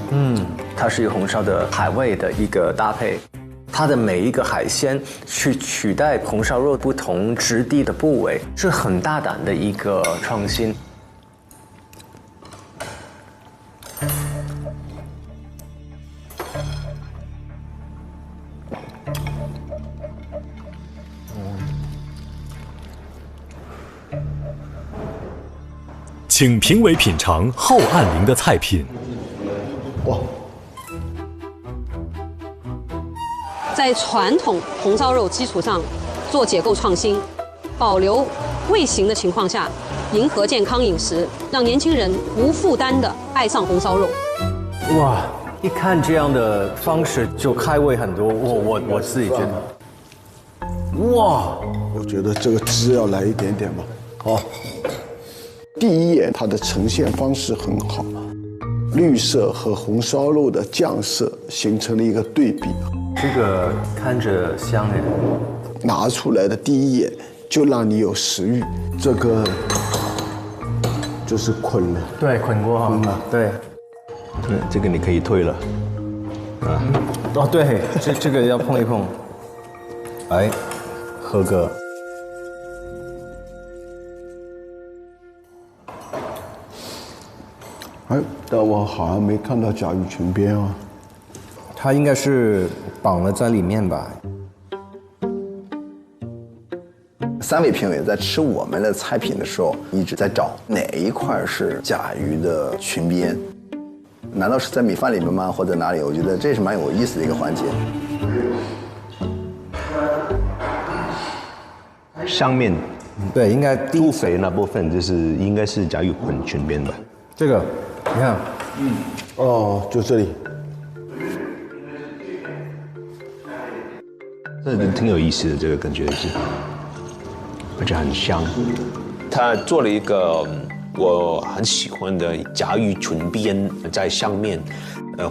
它是一个红烧的海味的一个搭配，它的每一个海鲜去取代红烧肉不同质地的部位，是很大胆的一个创新。请评委品尝后岸林的菜品。哇！在传统红烧肉基础上做结构创新，保留味型的情况下，迎合健康饮食，让年轻人无负担地爱上红烧肉。哇！一看这样的方式就开胃很多，我自己觉得，哇！我觉得这个汁要来一点点吧。好。第一眼，它的呈现方式很好，绿色和红烧肉的酱色形成了一个对比。这个看着香哎，拿出来的第一眼就让你有食欲。这个就是捆了，对，捆过哈，对，这个你可以退了，啊，哦对，这个要碰一碰，来，喝个。哎，但我好像没看到甲鱼裙边啊。它应该是绑了在里面吧。3位评委在吃我们的菜品的时候，一直在找哪一块是甲鱼的裙边。难道是在米饭里面吗？或者哪里？我觉得这是蛮有意思的一个环节。上面，对，应该猪肥那部分就是应该是甲鱼混裙边吧。这个，你看，哦，就这里。这挺有意思的，这个感觉是，而且很香。他做了一个我很喜欢的甲鱼裙边在上面，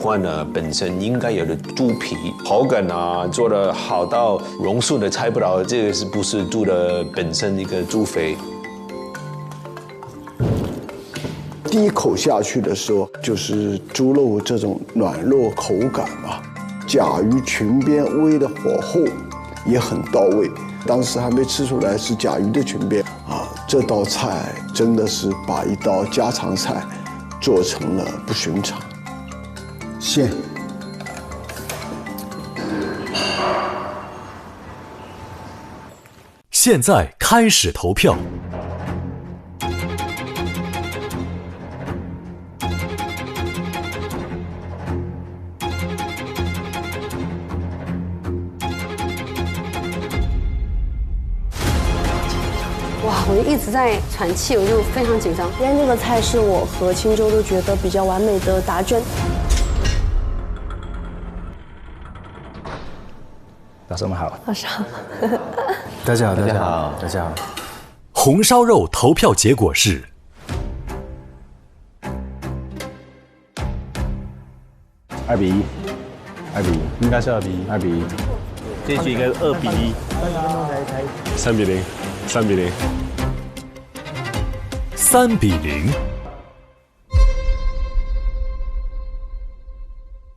换了本身应该有的猪皮，口感啊做得好到榕树的猜不到这个是不是猪的本身一个猪肥。第一口下去的时候，就是猪肉这种软糯口感嘛，甲鱼裙边煨的火候也很到位。当时还没吃出来是甲鱼的裙边啊，这道菜真的是把一道家常菜做成了不寻常。馅。现在开始投票。我就一直在喘气，我就非常紧张。今天这个菜是我和青州都觉得比较完美的达卷。老师们好。老师好。大家好，大家好，大家好。红烧肉投票结果是2比1，2比1，应该是2比1，2比1。这局应该2比1。3比0，3比0。3比0。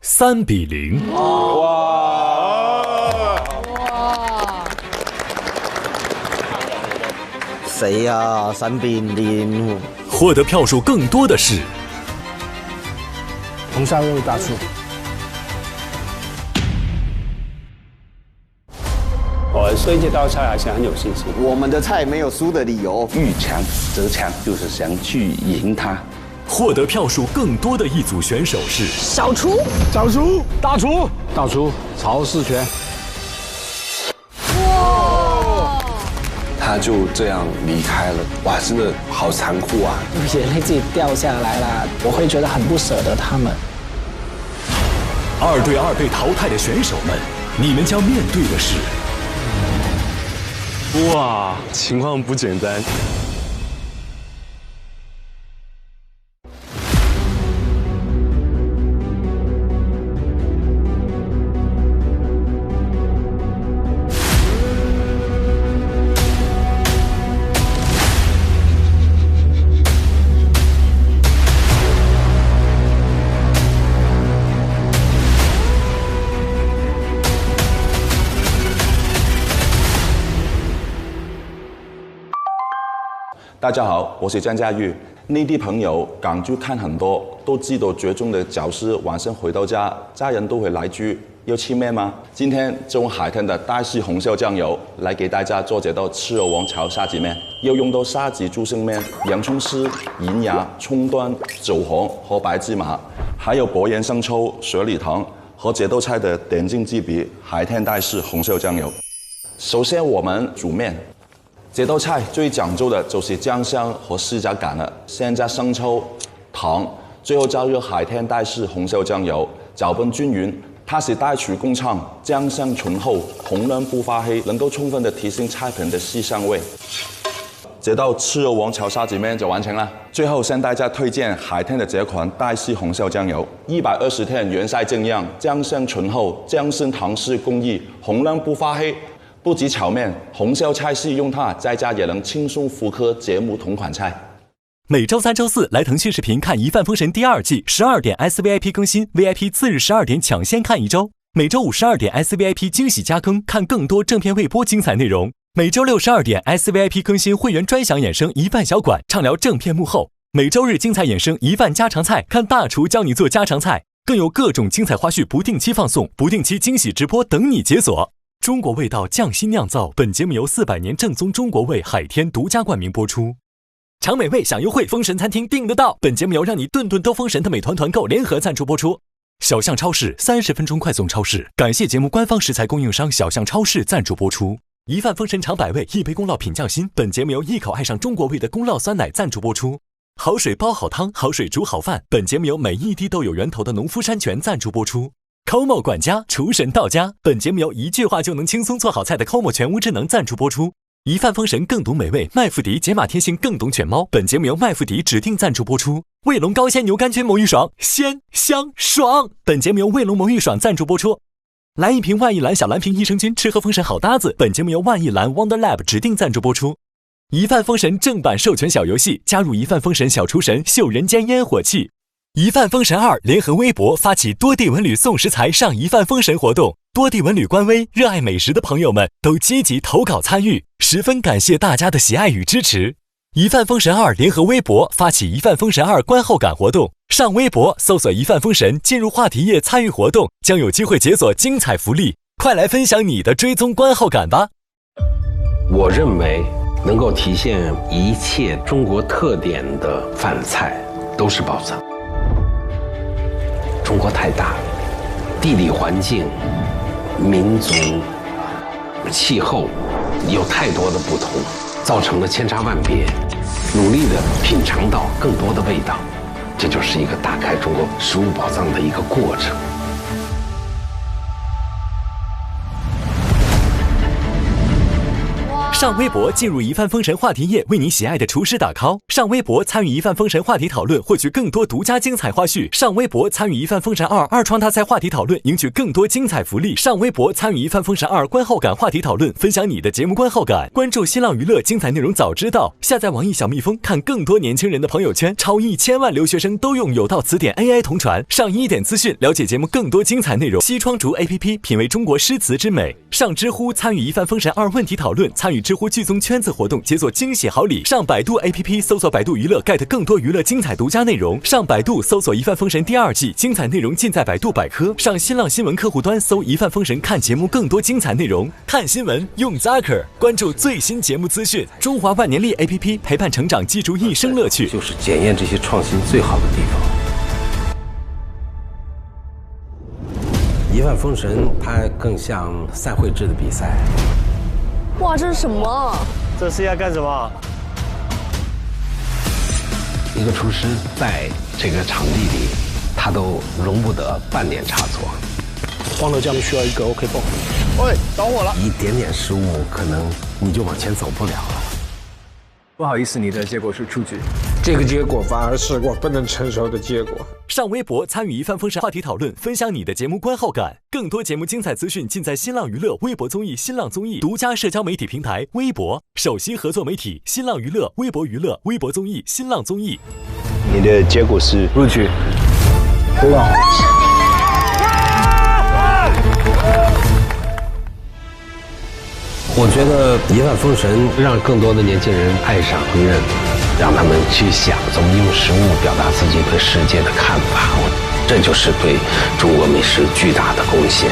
3比0。哇！谁呀？3比0。获得票数更多的是红烧肉大厨。我对这道菜还是很有信心。我们的菜没有输的理由。遇强则强，就是想去赢他。获得票数更多的一组选手是小厨、小厨、大厨、大厨曹世全。哇！他就这样离开了，哇，真的好残酷啊！眼泪自己掉下来了，我会觉得很不舍得他们。2对2被淘汰的选手们，你们将面对的是。哇，情况不简单。大家好，我是张佳玉。内地朋友港剧看很多，都知道剧中的教师晚上回到家，家人都会来句要吃咩吗？今天就用海天的大师红烧酱油来给大家做这道赤肉王炒沙子面。要用到沙子猪生面、洋葱丝、银芽、葱端、韭黄和白芝麻，还有薄盐、生抽、雪里糖和这道菜的点睛之笔海天大师红烧酱油。首先我们煮面。这道菜最讲究的就是酱香和施加感了，先加生抽、糖，最后加入海天大师红烧酱油，搅拌均匀。它是大厨工厂，酱香醇厚，红亮不发黑，能够充分的提升菜品的鲜香味。这道赤肉王炒沙子面就完成了。最后向大家推荐海天的这款大师红烧酱油，120天原晒正样，酱香醇厚，酱身糖式工艺，红亮不发黑。不止炒面，红烧菜系用它，在家也能轻松复刻节目同款菜。每周3、周4来腾讯视频看《一饭封神》第2季，12点 SVIP 更新 ，VIP 次日12点抢先看1周。每周5 12点 SVIP 惊喜加更，看更多正片未播精彩内容。每周6 12点 SVIP 更新会员专享衍生一饭小馆，畅聊正片幕后。每周日精彩衍生一饭家常菜，看大厨教你做家常菜，更有各种精彩花絮不定期放送，不定期惊喜直播等你解锁。中国味道匠心酿造，本节目由400年正宗中国味海天独家冠名播出。尝美味享优惠，封神餐厅订得到。本节目由让你顿顿都封神的美团团购联合赞助播出。小象超市30分钟快送超市，感谢节目官方食材供应商小象超市赞助播出。一饭封神尝百味，一杯宫酪品匠心。本节目由一口爱上中国味的宫酪酸奶赞助播出。好水煲好汤，好水煮好饭。本节目由每一滴都有源头的农夫山泉赞助播出。Como 管家厨神到家，本节目由一句话就能轻松做好菜的 Como 全屋智能赞助播出。一饭封神更懂美味，麦麸迪解码天性更懂犬猫，本节目由麦麸迪指定赞助播出。卫龙高鲜牛肝菌魔芋爽，鲜香爽，本节目由卫龙魔芋爽赞助播出。来一瓶万益蓝小蓝瓶益生菌，吃喝封神好搭子，本节目由万益蓝 Wonder Lab 指定赞助播出。一饭封神正版授权小游戏，加入一饭封神小厨神，秀人间烟火气。一饭封神2联合微博发起多地文旅送食材上一饭封神活动，多地文旅官微热爱美食的朋友们都积极投稿参与，十分感谢大家的喜爱与支持。一饭封神2联合微博发起一饭封神2观后感活动，上微博搜索一饭封神，进入话题页参与活动，将有机会解锁精彩福利，快来分享你的追踪观后感吧。我认为能够体现一切中国特点的饭菜都是宝藏。中国太大，地理环境、民族、气候有太多的不同，造成了千差万别。努力地品尝到更多的味道，这就是一个打开中国食物宝藏的一个过程。上微博进入一饭封神话题页，为你喜爱的厨师打 call。上微博参与一饭封神话题讨论，获取更多独家精彩花絮。上微博参与一饭封神2二创大赛话题讨论，赢取更多精彩福利。上微博参与一饭封神2观后感话题讨论，分享你的节目观后感。关注新浪娱乐，精彩内容早知道。下载网易小蜜蜂，看更多年轻人的朋友圈。超1000万留学生都用有道词典 AI 同传。上1点资讯，了解节目更多精彩内容。西窗竹 APP 品味中国诗词之美。上知乎参与一饭封神2问题讨论，参与知知乎剧综圈子活动，解锁惊喜好礼。上百度 APP 搜索百度娱乐 ，get 更多娱乐精彩独家内容。上百度搜索《一帆风神》第2季，精彩内容尽在百度百科。上新浪新闻客户端搜《一帆风神》，看节目更多精彩内容。看新闻用 Zaker， 关注最新节目资讯。中华万年历 APP 陪伴成长，记住一生乐趣，就是检验这些创新最好的地方。一帆风神它更像赛会制的比赛。哇，这是什么？这是要干什么？一个厨师在这个场地里，他都容不得半点差错。欢乐酱需要一个 OK 泵。喂，着火了！一点点失误，可能你就往前走不了了。不好意思，你的结果是出局。这个结果反而是我不能承受的结果。上微博参与一帆风神话题讨论，分享你的节目观后感。更多节目精彩资讯尽在新浪娱乐微博综艺、新浪综艺独家社交媒体平台微博，首席合作媒体新浪娱乐、微博娱乐、微博综艺、新浪综艺。你的结果是录取。非常好。我觉得《一帆风神》让更多的年轻人爱上烹饪，让他们去想怎么用食物表达自己对世界的看法，这就是对中国美食巨大的贡献。